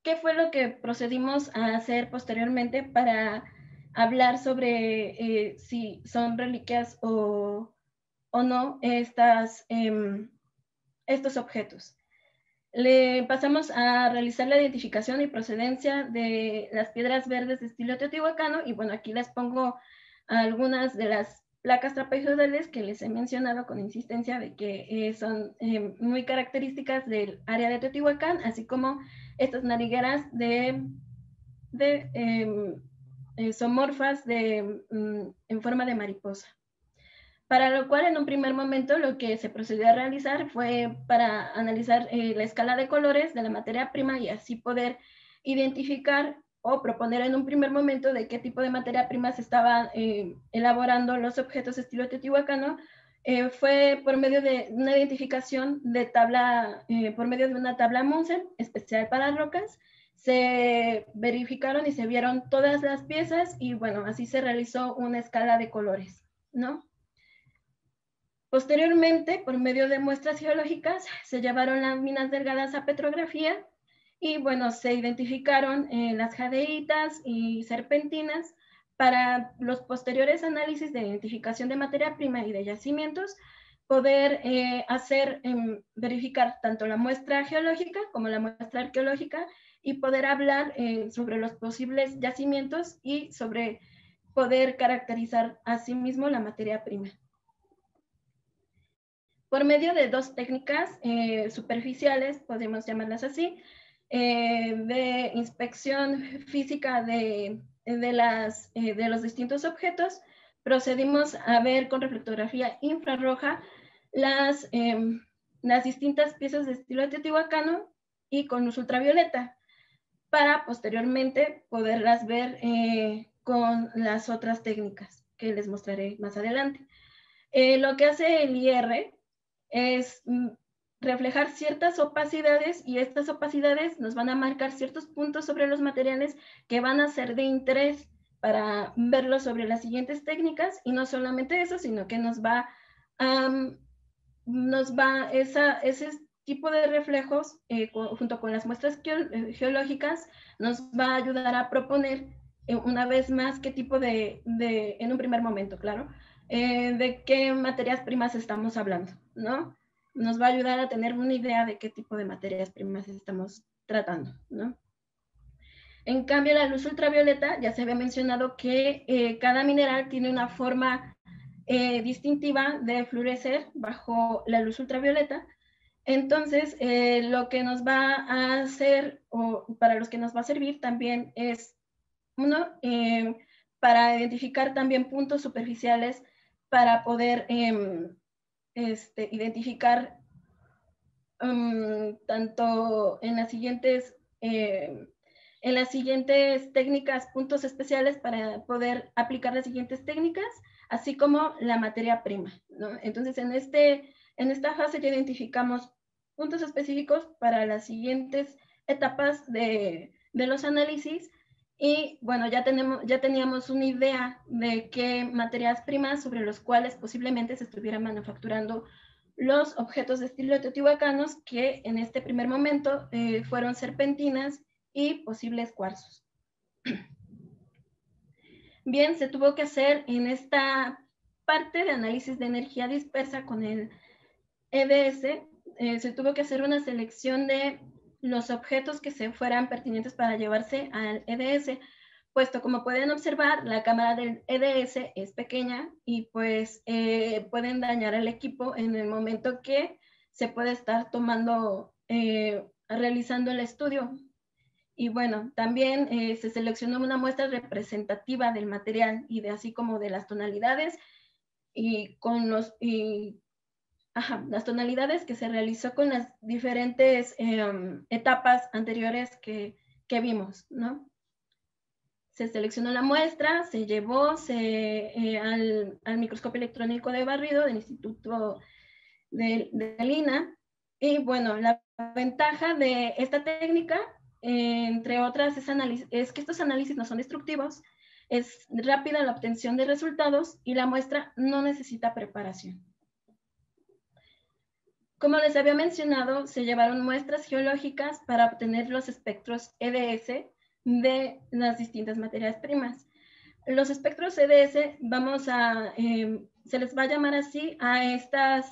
¿qué fue lo que procedimos a hacer posteriormente para hablar sobre si son reliquias o no estos objetos? Le pasamos a realizar la identificación y procedencia de las piedras verdes de estilo teotihuacano, y bueno, aquí les pongo algunas de las placas trapezoidales que les he mencionado con insistencia de que son muy características del área de Teotihuacán, así como estas narigueras zoomorfas en forma de mariposa. Para lo cual, en un primer momento, lo que se procedió a realizar fue para analizar la escala de colores de la materia prima y así poder identificar o proponer en un primer momento de qué tipo de materia prima se estaban elaborando los objetos estilo teotihuacano. Fue por medio de una identificación de tabla, por medio de una tabla Munsen especial para rocas. Se verificaron y se vieron todas las piezas y bueno, así se realizó una escala de colores, ¿no? Posteriormente, por medio de muestras geológicas, se llevaron las minas delgadas a petrografía y bueno, se identificaron las jadeitas y serpentinas. Para los posteriores análisis de identificación de materia prima y de yacimientos, poder verificar tanto la muestra geológica como la muestra arqueológica y poder hablar sobre los posibles yacimientos y sobre poder caracterizar a sí mismo la materia prima. Por medio de dos técnicas superficiales, podemos llamarlas así, de inspección física de los distintos objetos, procedimos a ver con reflectografía infrarroja las distintas piezas de estilo teotihuacano y con luz ultravioleta, para posteriormente poderlas ver con las otras técnicas que les mostraré más adelante. Lo que hace el IR es reflejar ciertas opacidades y estas opacidades nos van a marcar ciertos puntos sobre los materiales que van a ser de interés para verlos sobre las siguientes técnicas, y no solamente eso, sino que ese tipo de reflejos junto con las muestras geológicas nos va a ayudar a proponer una vez más qué tipo en un primer momento, claro, de qué materias primas estamos hablando, ¿no? Nos va a ayudar a tener una idea de qué tipo de materias primas estamos tratando, ¿no? En cambio, la luz ultravioleta, ya se había mencionado que cada mineral tiene una forma distintiva de fluorescer bajo la luz ultravioleta. Entonces, lo que nos va a hacer, o para los que nos va a servir también es, uno, para identificar también puntos superficiales para poder identificar tanto en las siguientes técnicas, puntos especiales para poder aplicar las siguientes técnicas, así como la materia prima, ¿no? Entonces, en esta fase ya identificamos puntos específicos para las siguientes etapas de los análisis. Y bueno, ya teníamos una idea de qué materias primas sobre los cuales posiblemente se estuvieran manufacturando los objetos de estilo teotihuacanos, que en este primer momento fueron serpentinas y posibles cuarzos. Bien, se tuvo que hacer en esta parte de análisis de energía dispersa con el EDS, se tuvo que hacer una selección de los objetos que se fueran pertinentes para llevarse al EDS, puesto como pueden observar, la cámara del EDS es pequeña y pues pueden dañar el equipo en el momento que se puede estar realizando el estudio. Y bueno, también se seleccionó una muestra representativa del material y así como de las tonalidades y con las tonalidades que se realizó con las diferentes etapas anteriores que vimos, ¿no? Se seleccionó la muestra, se llevó al microscopio electrónico de barrido del Instituto de Lina. Y bueno, la ventaja de esta técnica, entre otras, es que estos análisis no son destructivos, es rápida la obtención de resultados y la muestra no necesita preparación. Como les había mencionado, se llevaron muestras geológicas para obtener los espectros EDS de las distintas materias primas. Los espectros EDS se les va a llamar así a estas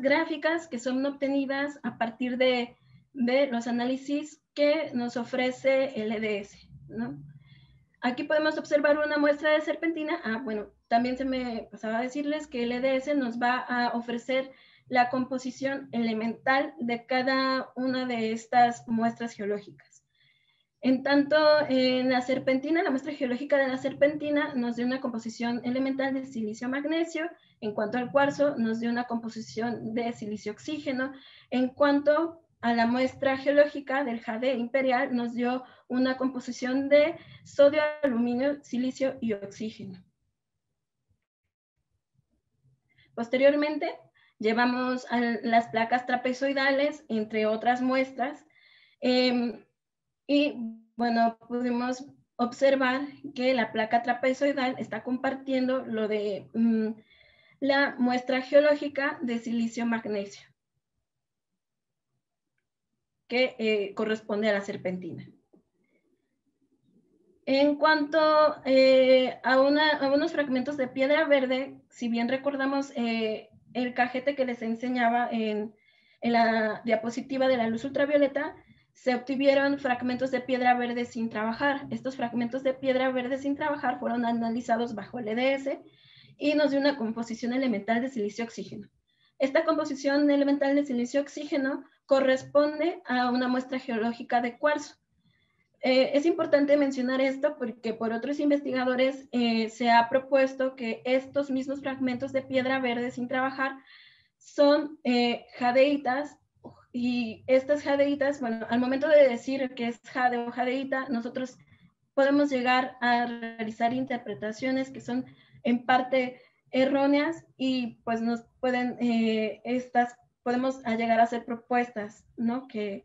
gráficas que son obtenidas a partir de los análisis que nos ofrece el EDS, ¿no? Aquí podemos observar una muestra de serpentina. Bueno, también se me pasaba a decirles que el EDS nos va a ofrecer la composición elemental de cada una de estas muestras geológicas. En tanto, en la serpentina, la muestra geológica de la serpentina nos dio una composición elemental de silicio-magnesio. En cuanto al cuarzo, nos dio una composición de silicio-oxígeno. En cuanto a la muestra geológica del jade imperial, nos dio una composición de sodio, aluminio, silicio y oxígeno. Posteriormente, llevamos a las placas trapezoidales, entre otras muestras, y bueno, pudimos observar que la placa trapezoidal está compartiendo lo de la muestra geológica de silicio-magnesio, que corresponde a la serpentina. En cuanto a unos fragmentos de piedra verde, si bien recordamos el cajete que les enseñaba en la diapositiva de la luz ultravioleta, se obtuvieron fragmentos de piedra verde sin trabajar. Estos fragmentos de piedra verde sin trabajar fueron analizados bajo el EDS y nos dio una composición elemental de silicio-oxígeno. Esta composición elemental de silicio-oxígeno corresponde a una muestra geológica de cuarzo. Es importante mencionar esto porque por otros investigadores se ha propuesto que estos mismos fragmentos de piedra verde sin trabajar son jadeitas, y estas jadeitas, bueno, al momento de decir que es jade o jadeita, nosotros podemos llegar a realizar interpretaciones que son en parte erróneas y pues nos pueden, podemos llegar a hacer propuestas, ¿no? Que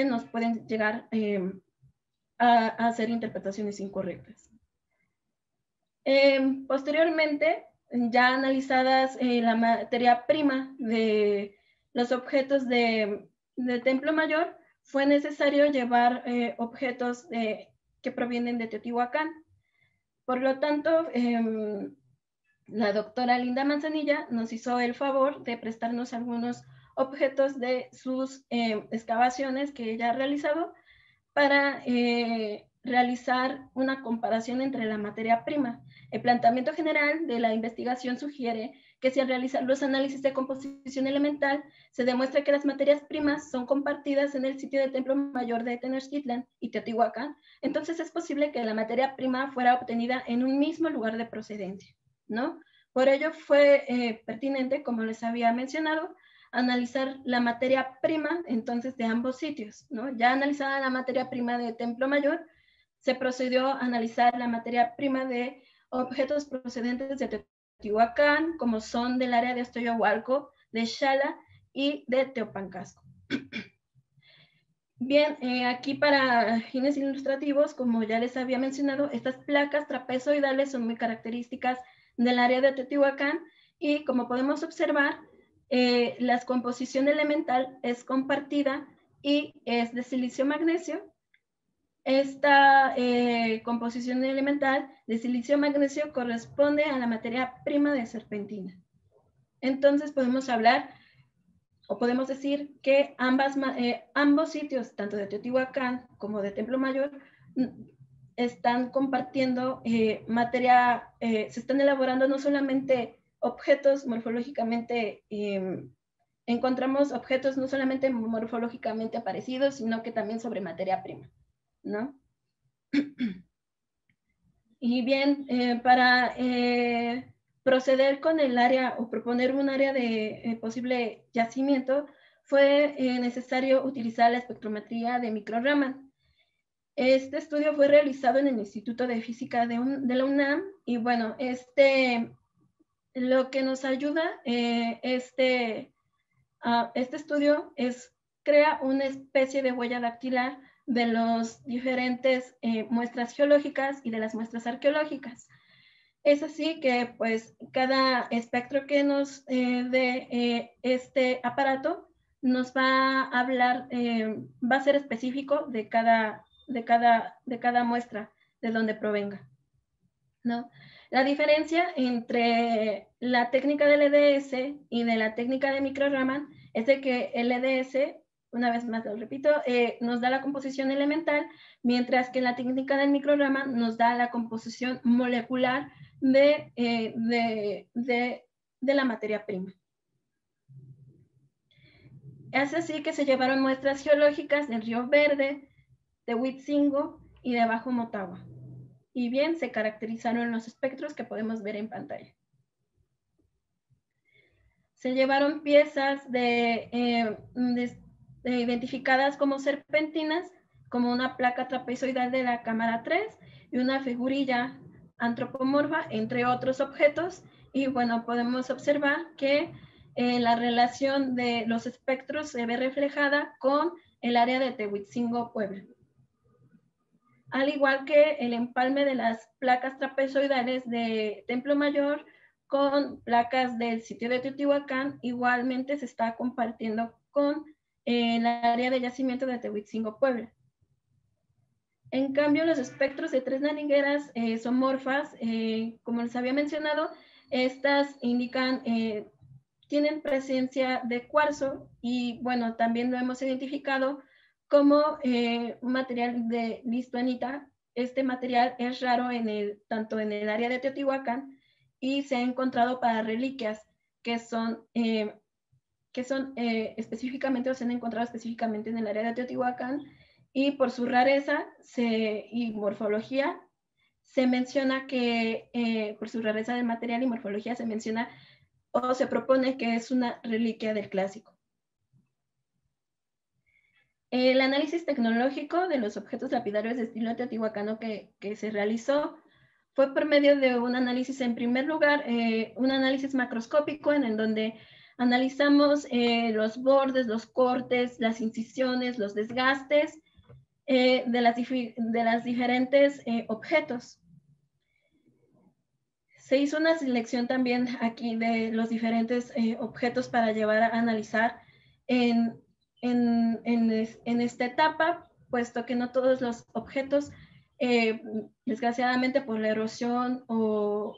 nos pueden llegar a hacer interpretaciones incorrectas. Posteriormente, ya analizadas la materia prima de los objetos de Templo Mayor, fue necesario llevar objetos que provienen de Teotihuacán. Por lo tanto, la doctora Linda Manzanilla nos hizo el favor de prestarnos algunos objetos de sus excavaciones que ella ha realizado para realizar una comparación entre la materia prima. El planteamiento general de la investigación sugiere que si al realizar los análisis de composición elemental se demuestra que las materias primas son compartidas en el sitio del Templo Mayor de Tenochtitlan y Teotihuacán, entonces es posible que la materia prima fuera obtenida en un mismo lugar de procedencia, ¿no? Por ello fue pertinente, como les había mencionado, analizar la materia prima entonces de ambos sitios, ¿no? Ya analizada la materia prima de Templo Mayor, se procedió a analizar la materia prima de objetos procedentes de Teotihuacán, como son del área de Ostoyohualco, de Xala y de Teopancasco. Bien, aquí para fines ilustrativos, como ya les había mencionado, estas placas trapezoidales son muy características del área de Teotihuacán y como podemos observar, la composición elemental es compartida y es de silicio-magnesio. Esta composición elemental de silicio-magnesio corresponde a la materia prima de serpentina. Entonces podemos hablar o podemos decir que ambos sitios, tanto de Teotihuacán como de Templo Mayor, están compartiendo materia, se están elaborando no solamente objetos morfológicamente, encontramos objetos no solamente morfológicamente parecidos, sino que también sobre materia prima, ¿no? Y bien, para proceder con el área o proponer un área de posible yacimiento, fue necesario utilizar la espectrometría de micro-Raman. Este estudio fue realizado en el Instituto de Física de la UNAM y bueno, lo que nos ayuda este estudio crea una especie de huella dactilar de las diferentes muestras geológicas y de las muestras arqueológicas. Es así que pues cada espectro que nos dé este aparato nos va a hablar, va a ser específico de cada muestra, de donde provenga, ¿no? La diferencia entre la técnica del EDS y de la técnica de micro-Raman es de que el EDS una vez más lo repito, nos da la composición elemental, mientras que la técnica del micrograma nos da la composición molecular de la materia prima. Es así que se llevaron muestras geológicas del Río Verde, de Huitzingo y de Bajo Motagua. Y bien, se caracterizaron los espectros que podemos ver en pantalla. Se llevaron piezas identificadas como serpentinas, como una placa trapezoidal de la cámara 3 y una figurilla antropomorfa, entre otros objetos. Y bueno, podemos observar que la relación de los espectros se ve reflejada con el área de Tehuitzingo, Puebla. Al igual que el empalme de las placas trapezoidales de Templo Mayor con placas del sitio de Teotihuacán, igualmente se está compartiendo con el área de yacimiento de Tehuitzingo, Puebla. En cambio, los espectros de tres narigueras zoomorfas, como les había mencionado, estas indican, tienen presencia de cuarzo y bueno, también lo hemos identificado como un material de listuanita. Este material es raro tanto en el área de Teotihuacán y se ha encontrado para reliquias que son específicamente, o se han encontrado específicamente en el área de Teotihuacán, y por su rareza y morfología, se menciona que por su rareza del material y morfología se menciona o se propone que es una reliquia del clásico. El análisis tecnológico de los objetos lapidarios de estilo teotihuacano que se realizó fue por medio de un análisis, en primer lugar, un análisis macroscópico en donde analizamos los bordes, los cortes, las incisiones, los desgastes de las diferentes objetos. Se hizo una selección también aquí de los diferentes objetos para llevar a analizar en esta etapa, puesto que no todos los objetos, desgraciadamente por la erosión o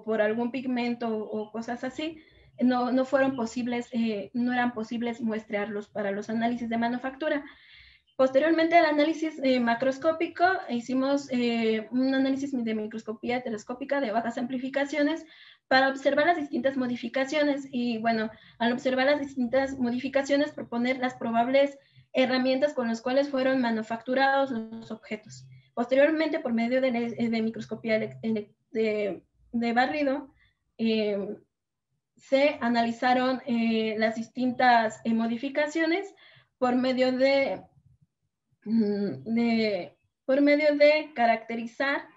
por algún pigmento o cosas así, no fueron posibles, no eran posibles muestrearlos para los análisis de manufactura. Posteriormente al análisis macroscópico, hicimos un análisis de microscopía telescópica de bajas amplificaciones para observar las distintas modificaciones y, bueno, al observar las distintas modificaciones, proponer las probables herramientas con las cuales fueron manufacturados los objetos. Posteriormente, por medio de microscopía de barrido, se analizaron las distintas modificaciones por medio de caracterizar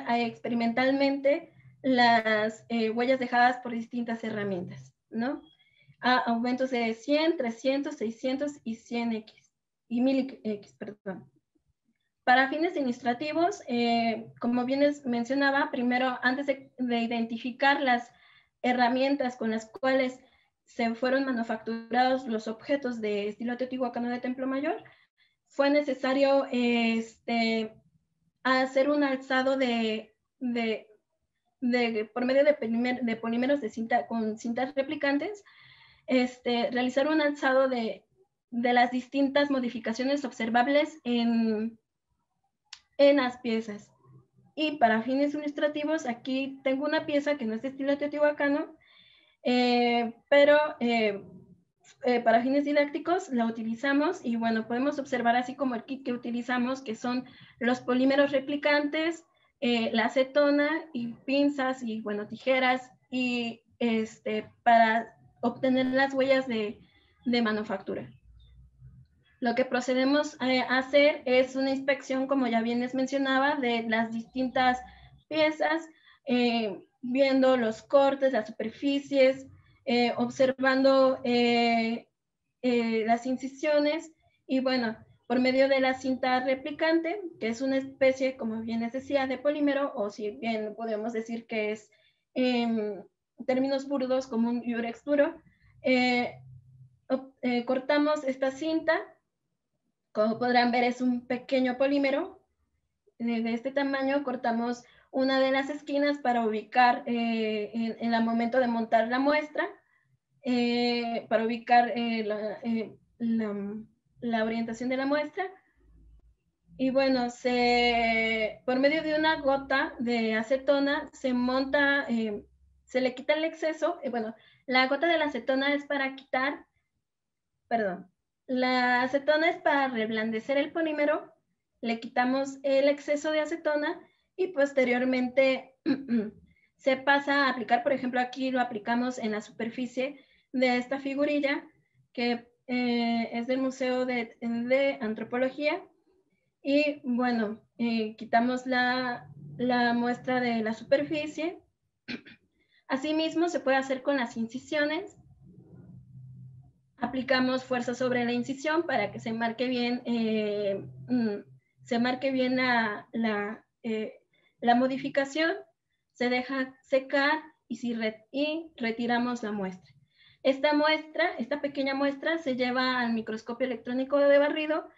experimentalmente las huellas dejadas por distintas herramientas, ¿no? A aumentos de 100, 300, 600 y 100x y 1000x, perdón. Para fines ilustrativos, como bien les mencionaba, primero, antes de identificar las herramientas con las cuales se fueron manufacturados los objetos de estilo teotihuacano de Templo Mayor, fue necesario hacer un alzado por medio de polímeros de cinta, con cintas replicantes, realizar un alzado de las distintas modificaciones observables en las piezas. Y para fines ilustrativos, aquí tengo una pieza que no es de estilo teotihuacano, pero para fines didácticos la utilizamos y bueno, podemos observar así como el kit que utilizamos, que son los polímeros replicantes, la acetona y pinzas y bueno, tijeras y para obtener las huellas de manufactura. Lo que procedemos a hacer es una inspección, como ya bien les mencionaba, de las distintas piezas, viendo los cortes, las superficies, observando las incisiones y bueno, por medio de la cinta replicante, que es una especie, como bien les decía, de polímero, o si bien podemos decir que es, en términos burdos, como un yurex duro, cortamos esta cinta. Como podrán ver, es un pequeño polímero de este tamaño. Cortamos una de las esquinas para ubicar en el momento de montar la muestra, para ubicar la orientación de la muestra. Y bueno, por medio de una gota de acetona se monta, se le quita el exceso. Bueno, la gota de la acetona es para quitar, perdón, la acetona es para reblandecer el polímero, le quitamos el exceso de acetona y posteriormente se pasa a aplicar, por ejemplo, aquí lo aplicamos en la superficie de esta figurilla, que es del Museo de Antropología. Y bueno, quitamos la muestra de la superficie. Asimismo, se puede hacer con las incisiones. Aplicamos fuerza sobre la incisión para que se marque bien, la modificación. Se deja secar y retiramos la muestra. Esta pequeña muestra se lleva al microscopio electrónico de barrido,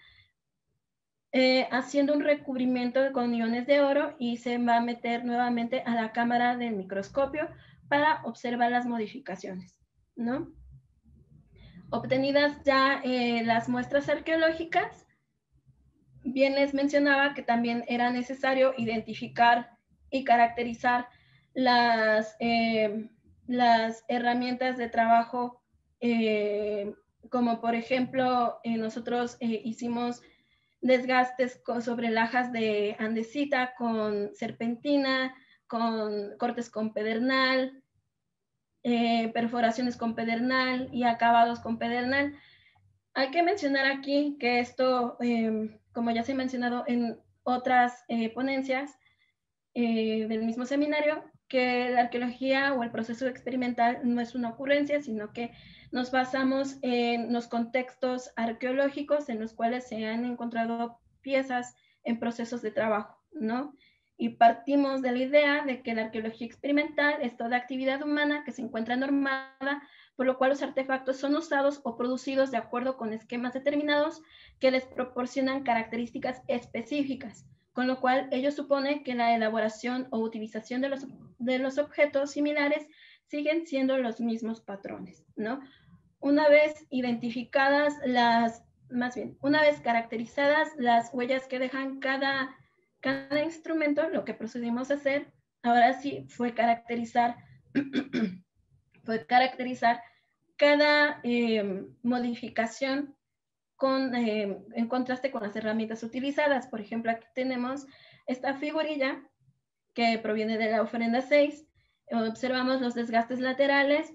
haciendo un recubrimiento con iones de oro, y se va a meter nuevamente a la cámara del microscopio para observar las modificaciones, ¿no? Obtenidas ya las muestras arqueológicas, bien les mencionaba que también era necesario identificar y caracterizar las herramientas de trabajo, como por ejemplo, nosotros hicimos desgastes sobre lajas de andesita con serpentina, con cortes con pedernal, perforaciones con pedernal y acabados con pedernal. Hay que mencionar aquí que esto, como ya se ha mencionado en otras ponencias del mismo seminario, que la arqueología o el proceso experimental no es una ocurrencia, sino que nos basamos en los contextos arqueológicos en los cuales se han encontrado piezas en procesos de trabajo, ¿no? Y partimos de la idea de que la arqueología experimental es toda actividad humana que se encuentra normada, por lo cual los artefactos son usados o producidos de acuerdo con esquemas determinados que les proporcionan características específicas, con lo cual ello supone que la elaboración o utilización de los objetos similares siguen siendo los mismos patrones, ¿no? Una vez identificadas una vez caracterizadas las huellas que dejan cada instrumento, lo que procedimos a hacer ahora sí fue caracterizar cada modificación en contraste con las herramientas utilizadas. Por ejemplo, aquí tenemos esta figurilla que proviene de la ofrenda 6. Observamos los desgastes laterales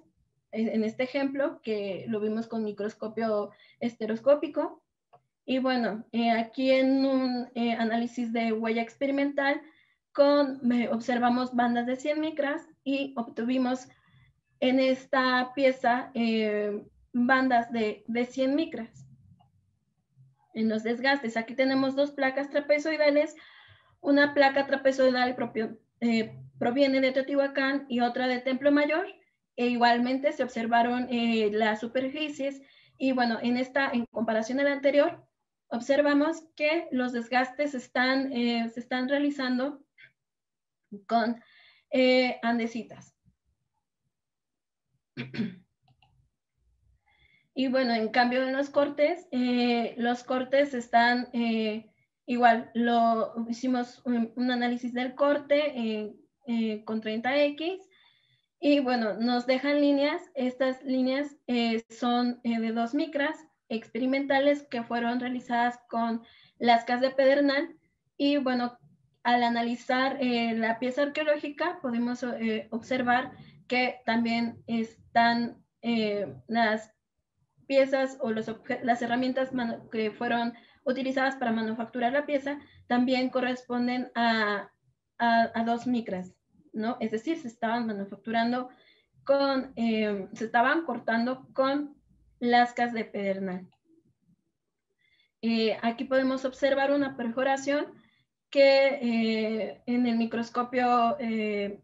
en este ejemplo, que lo vimos con microscopio estereoscópico. Y bueno, aquí en un análisis de huella experimental observamos bandas de 100 micras y obtuvimos en esta pieza bandas de 100 micras. En los desgastes, aquí tenemos dos placas trapezoidales. Una placa trapezoidal proviene de Teotihuacán y otra de Templo Mayor, e igualmente se observaron las superficies. Y bueno, en comparación a la anterior, observamos que los desgastes se están realizando con andesitas. Y bueno, en cambio en los cortes están igual, hicimos un análisis del corte con 30X, y bueno, nos dejan líneas. Estas líneas son de 2 micras experimentales que fueron realizadas con lascas de pedernal. Y bueno, al analizar la pieza arqueológica podemos observar que también están las piezas o las herramientas que fueron utilizadas para manufacturar la pieza también corresponden a 2 micras, ¿no? Es decir, se estaban manufacturando se estaban cortando con lascas de pedernal. Aquí podemos observar una perforación que en el microscopio de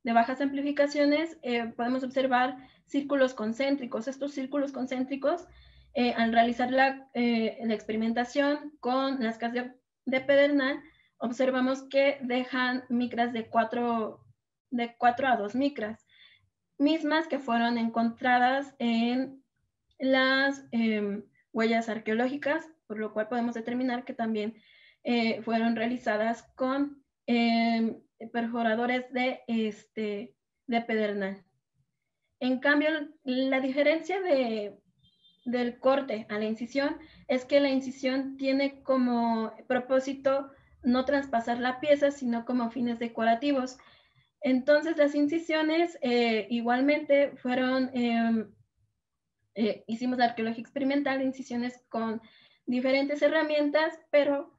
bajas amplificaciones podemos observar círculos concéntricos. Estos círculos concéntricos, al realizar la experimentación con lascas de pedernal, observamos que dejan micras de 4 a 2 micras, mismas que fueron encontradas en las huellas arqueológicas, por lo cual podemos determinar que también fueron realizadas con perforadores de pedernal. En cambio, la diferencia del corte a la incisión es que la incisión tiene como propósito no traspasar la pieza, sino como fines decorativos. Entonces, las incisiones igualmente fueron, hicimos la arqueología experimental, incisiones con diferentes herramientas, pero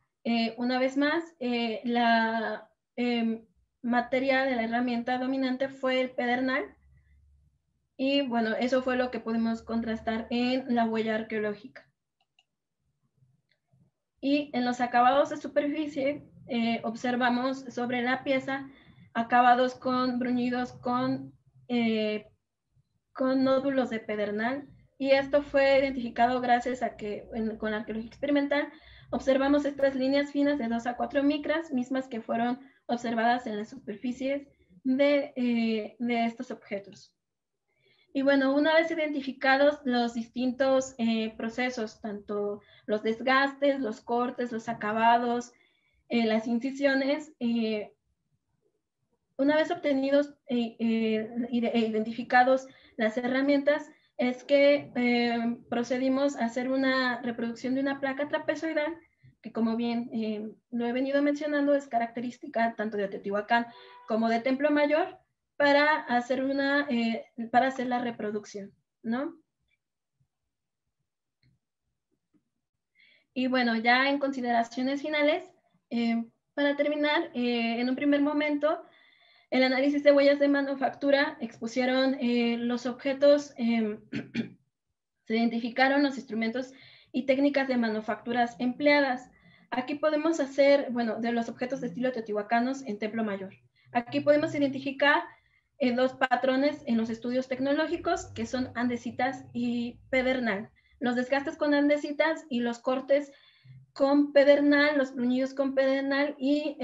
una vez más, la materia de la herramienta dominante fue el pedernal. Y bueno, eso fue lo que pudimos contrastar en la huella arqueológica. Y en los acabados de superficie, observamos sobre la pieza acabados con bruñidos con nódulos de pedernal. Y esto fue identificado gracias a que con la arqueología experimental observamos estas líneas finas de 2 a 4 micras, mismas que fueron observadas en las superficies de estos objetos. Y bueno, una vez identificados los distintos procesos, tanto los desgastes, los cortes, los acabados, las incisiones, una vez obtenidos e identificados las herramientas, es que procedimos a hacer una reproducción de una placa trapezoidal, que como bien lo he venido mencionando, es característica tanto de Teotihuacán como de Templo Mayor, para hacer la reproducción, ¿no? Y bueno, ya en consideraciones finales, para terminar, en un primer momento, el análisis de huellas de manufactura expusieron los objetos, se identificaron los instrumentos y técnicas de manufacturas empleadas. Aquí podemos hacer, bueno, de los objetos de estilo teotihuacanos en Templo Mayor. Aquí podemos identificar dos patrones en los estudios tecnológicos, que son andesitas y pedernal. Los desgastes con andesitas y los cortes con pedernal, los bruñidos con pedernal y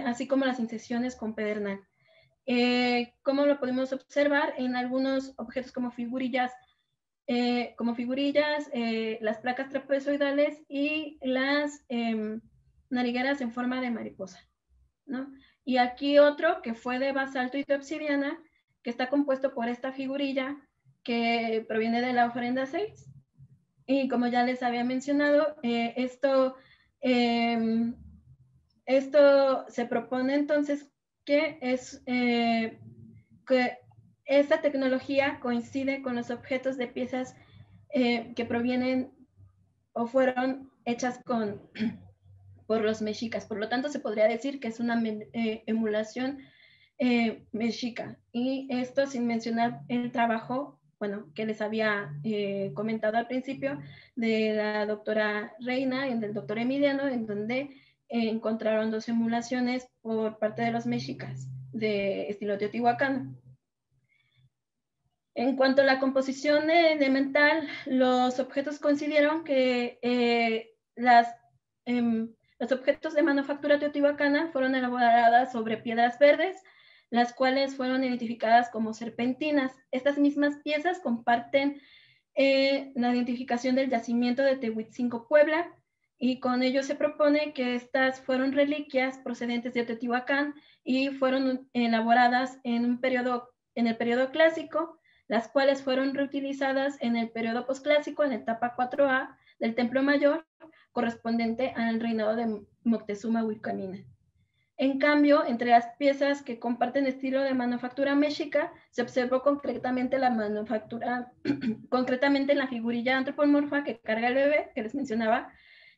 así como las incisiones con pedernal. Como lo podemos observar en algunos objetos como figurillas, las placas trapezoidales y las narigueras en forma de mariposa, ¿no? Y aquí otro que fue de basalto y de obsidiana, que está compuesto por esta figurilla que proviene de la ofrenda 6. Y como ya les había mencionado, esto se propone entonces que esta tecnología coincide con los objetos de piezas que provienen o fueron hechas por los mexicas. Por lo tanto, se podría decir que es una emulación mexica. Y esto sin mencionar el trabajo, bueno, que les había comentado al principio, de la doctora Reina y del doctor Emiliano, en donde encontraron 2 emulaciones por parte de los mexicas de estilo teotihuacano. En cuanto a la composición elemental, los objetos coincidieron que los objetos de manufactura teotihuacana fueron elaboradas sobre piedras verdes, las cuales fueron identificadas como serpentinas. Estas mismas piezas comparten la identificación del yacimiento de Tehuitzinco, Puebla, y con ello se propone que estas fueron reliquias procedentes de Teotihuacán y fueron elaboradas en el periodo clásico, las cuales fueron reutilizadas en el periodo posclásico, en la etapa 4A del Templo Mayor, correspondiente al reinado de Moctezuma Huilcamina. En cambio, entre las piezas que comparten estilo de manufactura mexica, se observó concretamente concretamente la figurilla antropomorfa que carga el bebé, que les mencionaba,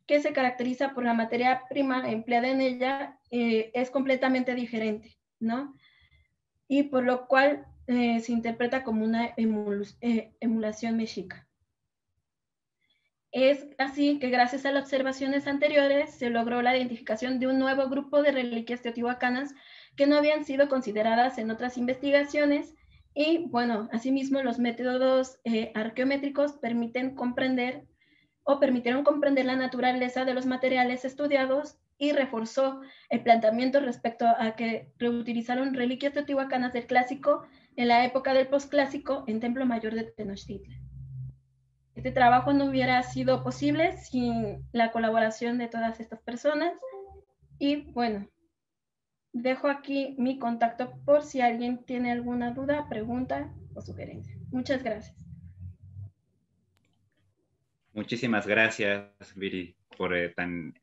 que se caracteriza por la materia prima empleada en ella, es completamente diferente, ¿no? Y por lo cual se interpreta como una emulación mexica. Es así que gracias a las observaciones anteriores se logró la identificación de un nuevo grupo de reliquias teotihuacanas que no habían sido consideradas en otras investigaciones y, bueno, asimismo los métodos arqueométricos permiten comprender o permitieron comprender la naturaleza de los materiales estudiados y reforzó el planteamiento respecto a que reutilizaron reliquias teotihuacanas del clásico en la época del posclásico en Templo Mayor de Tenochtitlan. Este trabajo no hubiera sido posible sin la colaboración de todas estas personas. Y bueno, dejo aquí mi contacto por si alguien tiene alguna duda, pregunta o sugerencia. Muchas gracias. Muchísimas gracias, Viri, por tan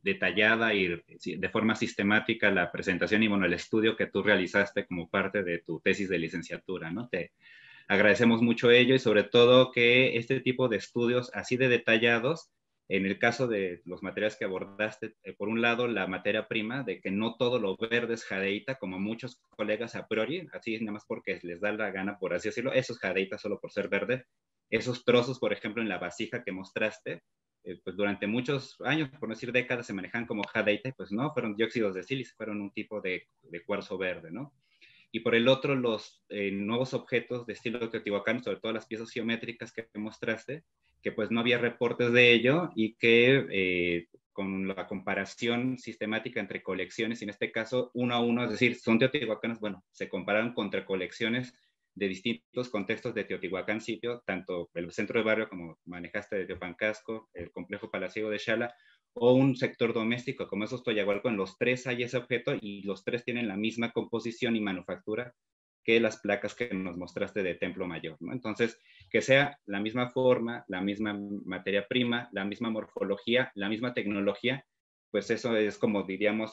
detallada y de forma sistemática la presentación y bueno, el estudio que tú realizaste como parte de tu tesis de licenciatura, ¿no? Te agradecemos mucho ello y sobre todo que este tipo de estudios así de detallados, en el caso de los materiales que abordaste, por un lado la materia prima, de que no todo lo verde es jadeíta, como muchos colegas a priori, así nada más porque les da la gana, por así decirlo, eso es jadeíta solo por ser verde. Esos trozos, por ejemplo, en la vasija que mostraste, pues durante muchos años, por no decir décadas, se manejan como jadeita, y pues no, fueron dióxidos de sílice, fueron un tipo de cuarzo verde, ¿no? Y por el otro, los nuevos objetos de estilo teotihuacano, sobre todo las piezas geométricas que mostraste, que pues no había reportes de ello y que con la comparación sistemática entre colecciones, y en este caso uno a uno, es decir, son teotihuacanos, bueno, se compararon contra colecciones de distintos contextos de Teotihuacán sitio, tanto el centro de barrio como manejaste de Teopancasco, el complejo palaciego de Xala, o un sector doméstico como esos Toyahualco, en los tres hay ese objeto y los tres tienen la misma composición y manufactura que las placas que nos mostraste de Templo Mayor, ¿no? Entonces, que sea la misma forma, la misma materia prima, la misma morfología, la misma tecnología, pues eso es como diríamos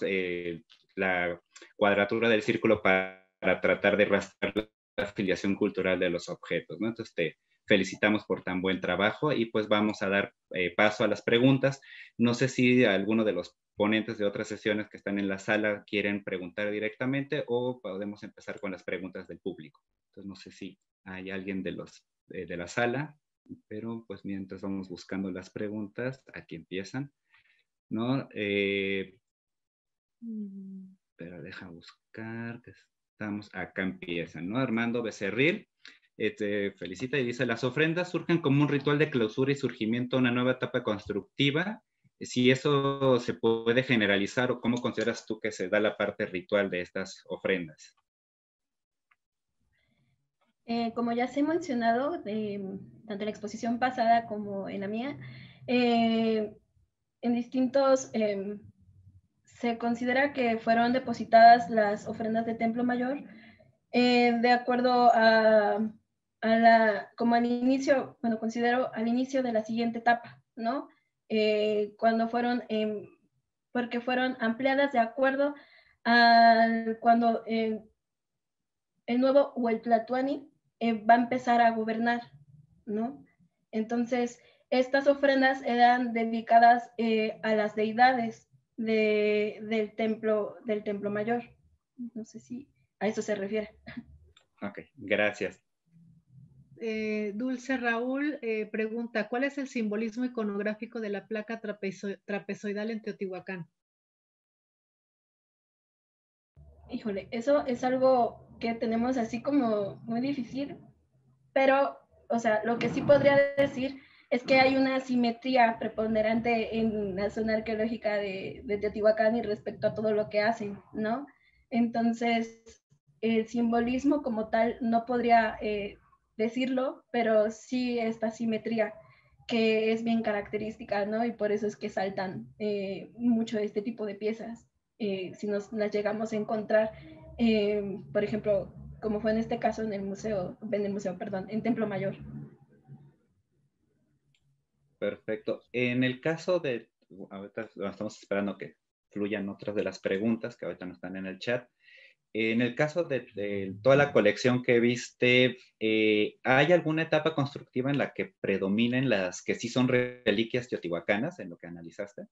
la cuadratura del círculo para tratar de rastrear la afiliación cultural de los objetos, ¿no? Entonces te felicitamos por tan buen trabajo y pues vamos a dar paso a las preguntas. No sé si alguno de los ponentes de otras sesiones que están en la sala quieren preguntar directamente o podemos empezar con las preguntas del público. Entonces no sé si hay alguien de la sala, pero pues mientras vamos buscando las preguntas, aquí empiezan, ¿no? Pero deja buscar, que estamos, acá empiezan, ¿no? Armando Becerril te felicita y dice, las ofrendas surgen como un ritual de clausura y surgimiento de una nueva etapa constructiva. Si eso se puede generalizar o cómo consideras tú que se da la parte ritual de estas ofrendas. Como ya se ha mencionado, tanto en la exposición pasada como en la mía, en distintos, se considera que fueron depositadas las ofrendas de Templo Mayor de acuerdo como al inicio, bueno, considero al inicio de la siguiente etapa, ¿no? Cuando fueron, porque fueron ampliadas de acuerdo a cuando el nuevo Hueltlatuani va a empezar a gobernar, ¿no? Entonces, estas ofrendas eran dedicadas a las deidades del templo mayor. No sé si a eso se refiere. Ok, gracias. Dulce Raúl pregunta, ¿cuál es el simbolismo iconográfico de la placa trapezoidal en Teotihuacán? Híjole, eso es algo que tenemos así como muy difícil, pero, o sea, lo que sí podría decir es que hay una simetría preponderante en la zona arqueológica de Teotihuacán y respecto a todo lo que hacen, ¿no? Entonces, el simbolismo como tal no podría decirlo, pero sí esta simetría que es bien característica, ¿no? Y por eso es que saltan mucho este tipo de piezas. Si nos las llegamos a encontrar, por ejemplo, como fue en este caso en en Templo Mayor. Perfecto. En el caso de, ahorita estamos esperando que fluyan otras de las preguntas que ahorita no están en el chat. En el caso de toda la colección que viste, ¿hay alguna etapa constructiva en la que predominen las que sí son reliquias teotihuacanas en lo que analizaste?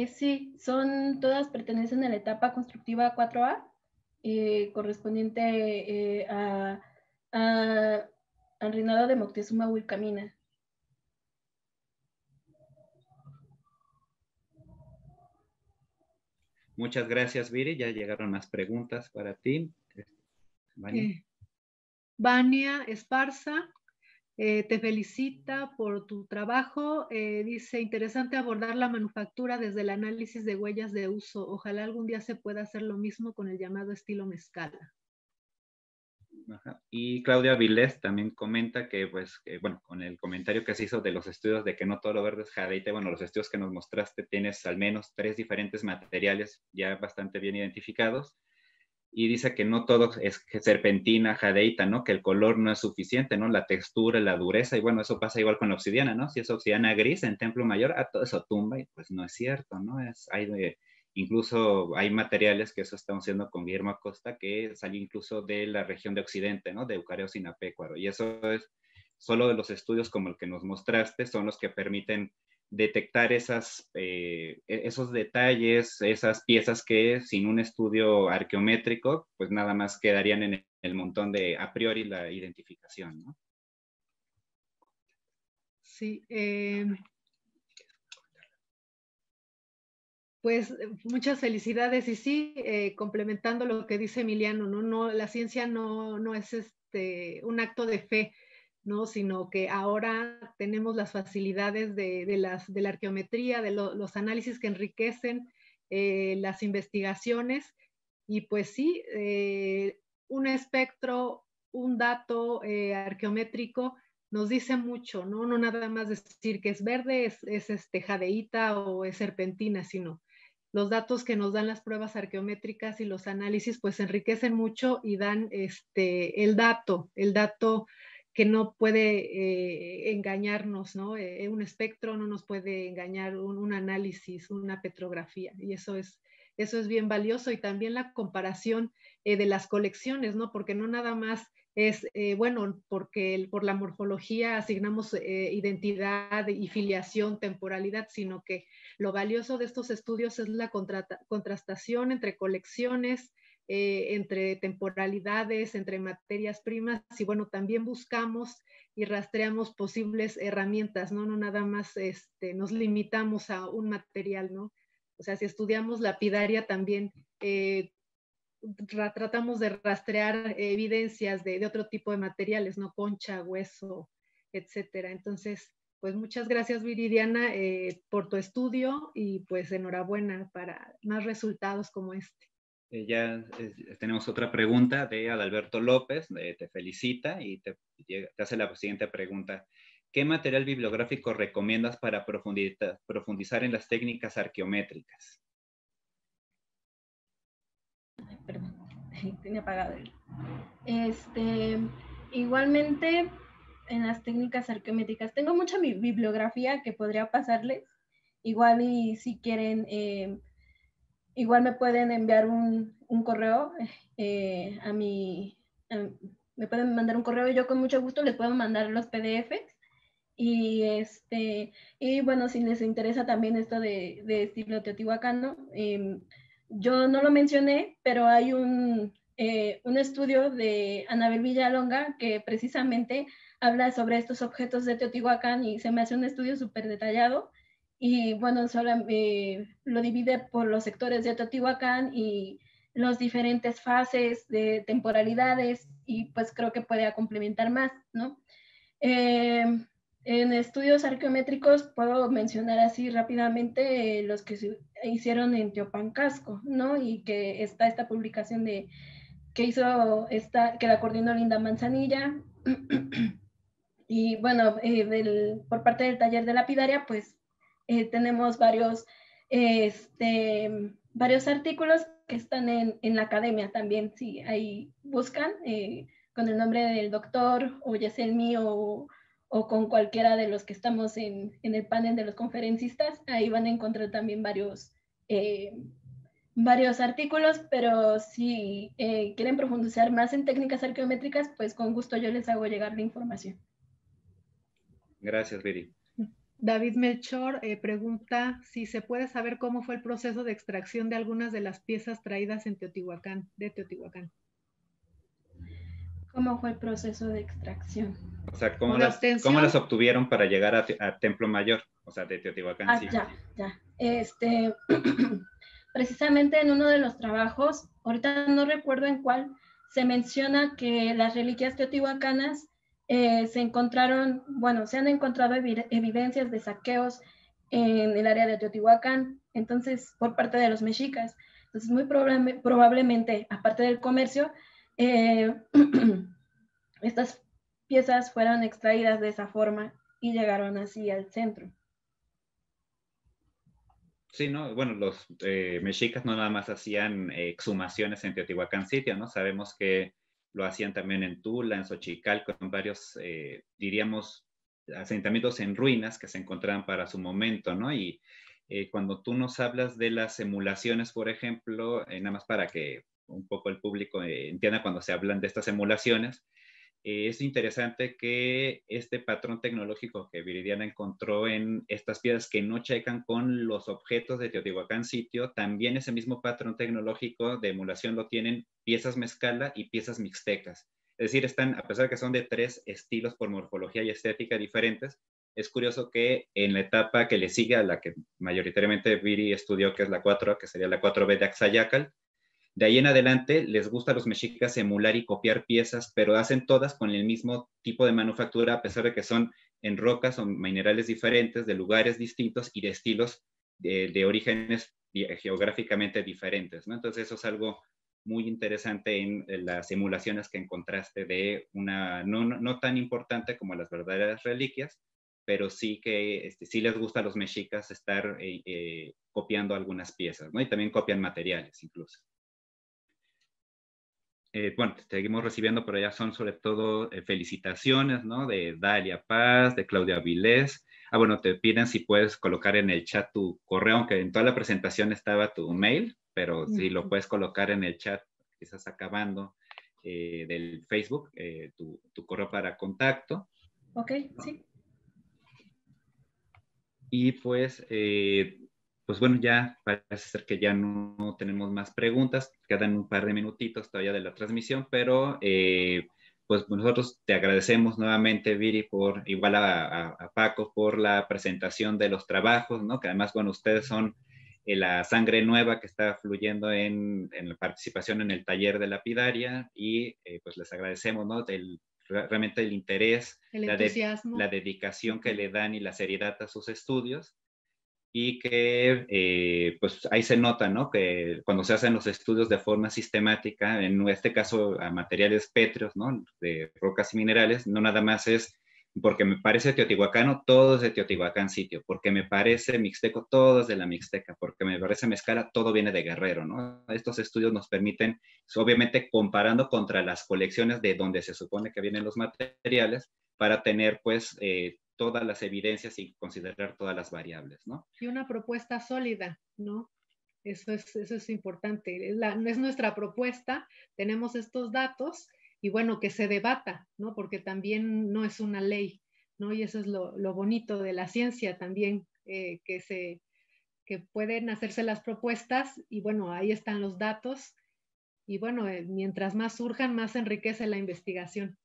Sí, todas pertenecen a la etapa constructiva 4A, correspondiente al reinado de Moctezuma Huilcamina. Muchas gracias, Viri. Ya llegaron más preguntas para ti. Vania Esparza te felicita por tu trabajo. Dice, interesante abordar la manufactura desde el análisis de huellas de uso. Ojalá algún día se pueda hacer lo mismo con el llamado estilo Mezcala. Ajá. Y Claudia Vilés también comenta que, pues, bueno, con el comentario que se hizo de los estudios de que no todo lo verde es jadeita, bueno, los estudios que nos mostraste tienes al menos 3 diferentes materiales ya bastante bien identificados, y dice que no todo es serpentina, jadeita, ¿no? Que el color no es suficiente, ¿no? La textura, la dureza, y bueno, eso pasa igual con la obsidiana, ¿no? Si es obsidiana gris en Templo Mayor, todo eso tumba, y pues no es cierto, ¿no? Incluso hay materiales, que eso estamos haciendo con Guillermo Acosta, que salen incluso de la región de Occidente, ¿no? De Eucareo Sinapecuaro. Y eso es solo de los estudios como el que nos mostraste, son los que permiten detectar esos detalles, esas piezas que sin un estudio arqueométrico, pues nada más quedarían en el montón de a priori la identificación, ¿no? Sí. Pues muchas felicidades, y sí, complementando lo que dice Emiliano, ¿no? La ciencia no es un acto de fe, ¿no? Sino que ahora tenemos las facilidades de la arqueometría, de los análisis que enriquecen las investigaciones, y pues sí, un espectro, un dato arqueométrico nos dice mucho, ¿no? No nada más decir que es verde, es jadeíta o es serpentina, sino los datos que nos dan las pruebas arqueométricas y los análisis pues enriquecen mucho y dan el dato que no puede engañarnos, ¿no? Un espectro no nos puede engañar, un análisis, una petrografía, y eso es bien valioso. Y también la comparación de las colecciones, ¿no? Porque no nada más es, bueno, porque por la morfología asignamos identidad y filiación, temporalidad, sino que lo valioso de estos estudios es la contrastación entre colecciones, entre temporalidades, entre materias primas, y bueno, también buscamos y rastreamos posibles herramientas, ¿no? No nada más nos limitamos a un material, ¿no? O sea, si estudiamos lapidaria también tratamos de rastrear evidencias de otro tipo de materiales, ¿no? Concha, hueso, etcétera. Entonces, pues muchas gracias, Viridiana, por tu estudio, y pues enhorabuena para más resultados como este. Tenemos otra pregunta de Adalberto López, te felicita y te hace la siguiente pregunta. ¿Qué material bibliográfico recomiendas para profundizar en las técnicas arqueométricas? Perdón, tenía apagado igualmente en las técnicas arqueométricas tengo mucha bibliografía que podría pasarles, igual, y si quieren igual me pueden enviar un correo me pueden mandar un correo, y yo con mucho gusto les puedo mandar los PDFs. Y bueno, si les interesa también esto de estilo teotihuacano, yo no lo mencioné, pero hay un estudio de Anabel Villalonga que precisamente habla sobre estos objetos de Teotihuacán, y se me hace un estudio súper detallado, y bueno, lo divide por los sectores de Teotihuacán y las diferentes fases de temporalidades, y pues creo que puede complementar más, ¿no? En estudios arqueométricos puedo mencionar así rápidamente los que se hicieron en Teopancasco, ¿no? Y que está esta publicación que la coordinó Linda Manzanilla. Y bueno, por parte del taller de lapidaria, pues tenemos varios artículos que están en la academia también, si ahí buscan con el nombre del doctor o Yeselmi o con cualquiera de los que estamos en el panel de los conferencistas, ahí van a encontrar también varios artículos, pero si quieren profundizar más en técnicas arqueométricas, pues con gusto yo les hago llegar la información. Gracias, Viri. David Melchor pregunta si se puede saber cómo fue el proceso de extracción de algunas de las piezas traídas de Teotihuacán. ¿Cómo fue el proceso de extracción? O sea, ¿cómo las obtuvieron para llegar a Templo Mayor? O sea, de Teotihuacán. Sí. Ya. Precisamente en uno de los trabajos, ahorita no recuerdo en cuál, se menciona que las reliquias teotihuacanas se han encontrado evidencias de saqueos en el área de Teotihuacán, entonces, por parte de los mexicas. Entonces, muy probablemente, aparte del comercio, estas piezas fueron extraídas de esa forma y llegaron así al centro. Sí, ¿no? Bueno, los mexicas no nada más hacían exhumaciones en Teotihuacán sitio, ¿no? Sabemos que lo hacían también en Tula, en Xochicalco, en varios, diríamos, asentamientos en ruinas que se encontraban para su momento, ¿no? Y cuando tú nos hablas de las emulaciones, por ejemplo, nada más para que un poco el público entienda cuando se hablan de estas emulaciones, es interesante que este patrón tecnológico que Viridiana encontró en estas piedras que no checan con los objetos de Teotihuacán sitio, también ese mismo patrón tecnológico de emulación lo tienen piezas mezcala y piezas mixtecas. Es decir, están, a pesar de que son de 3 estilos por morfología y estética diferentes, es curioso que en la etapa que le sigue a la que mayoritariamente Viri estudió, que es la 4, que sería la 4B de Axayácal, de ahí en adelante les gusta a los mexicas emular y copiar piezas, pero hacen todas con el mismo tipo de manufactura, a pesar de que son en rocas o minerales diferentes, de lugares distintos y de estilos de orígenes geográficamente diferentes, ¿no? Entonces eso es algo muy interesante en las simulaciones que encontraste de una, no tan importante como las verdaderas reliquias, pero sí que sí les gusta a los mexicas estar copiando algunas piezas, ¿no? Y también copian materiales incluso. Bueno, seguimos recibiendo, pero ya son sobre todo felicitaciones, ¿no? De Dalia Paz, de Claudia Vilés. Ah, bueno, te piden si puedes colocar en el chat tu correo, aunque en toda la presentación estaba tu mail, pero si lo puedes colocar en el chat, quizás acabando, del Facebook, tu correo para contacto. Ok, sí. Y pues bueno, ya parece ser que ya no tenemos más preguntas, quedan un par de minutitos todavía de la transmisión, pero pues nosotros te agradecemos nuevamente, Viri, por igual a Paco, por la presentación de los trabajos, ¿no? Que además, bueno, ustedes son la sangre nueva que está fluyendo en la participación en el taller de lapidaria y pues les agradecemos, ¿no? Realmente el interés, el entusiasmo, la dedicación que le dan y la seriedad a sus estudios, y que pues ahí se nota, ¿no? Que cuando se hacen los estudios de forma sistemática, en este caso a materiales pétreos, ¿no? De rocas y minerales, no nada más es porque me parece teotihuacano, todo es de Teotihuacán sitio, porque me parece mixteco, todo es de la mixteca, porque me parece mezcala, todo viene de Guerrero, ¿no? Estos estudios nos permiten, obviamente comparando contra las colecciones de donde se supone que vienen los materiales, para tener pues todas las evidencias y considerar todas las variables, ¿no? Y una propuesta sólida, ¿no? Eso es importante. Es nuestra propuesta, tenemos estos datos y bueno, que se debata, ¿no? Porque también no es una ley, ¿no? Y eso es lo bonito de la ciencia también, que pueden hacerse las propuestas y bueno, ahí están los datos y bueno, mientras más surjan, más enriquece la investigación.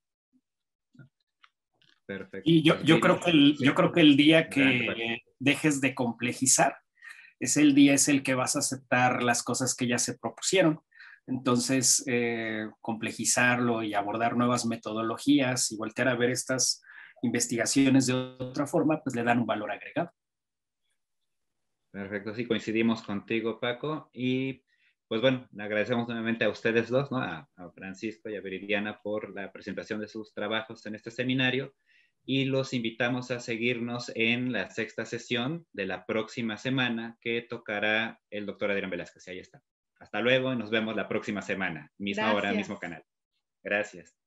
Perfecto. Y yo creo que el día que dejes de complejizar, ese día es el que vas a aceptar las cosas que ya se propusieron. Entonces, complejizarlo y abordar nuevas metodologías y voltear a ver estas investigaciones de otra forma, pues le dan un valor agregado. Perfecto, sí, coincidimos contigo, Paco. Y pues bueno, le agradecemos nuevamente a ustedes dos, ¿no? A Francisco y a Viridiana por la presentación de sus trabajos en este seminario. Y los invitamos a seguirnos en la 6ª sesión de la próxima semana, que tocará el doctor Adrián Velázquez. Y ahí está. Hasta luego y nos vemos la próxima semana. Misma hora, mismo canal. Gracias.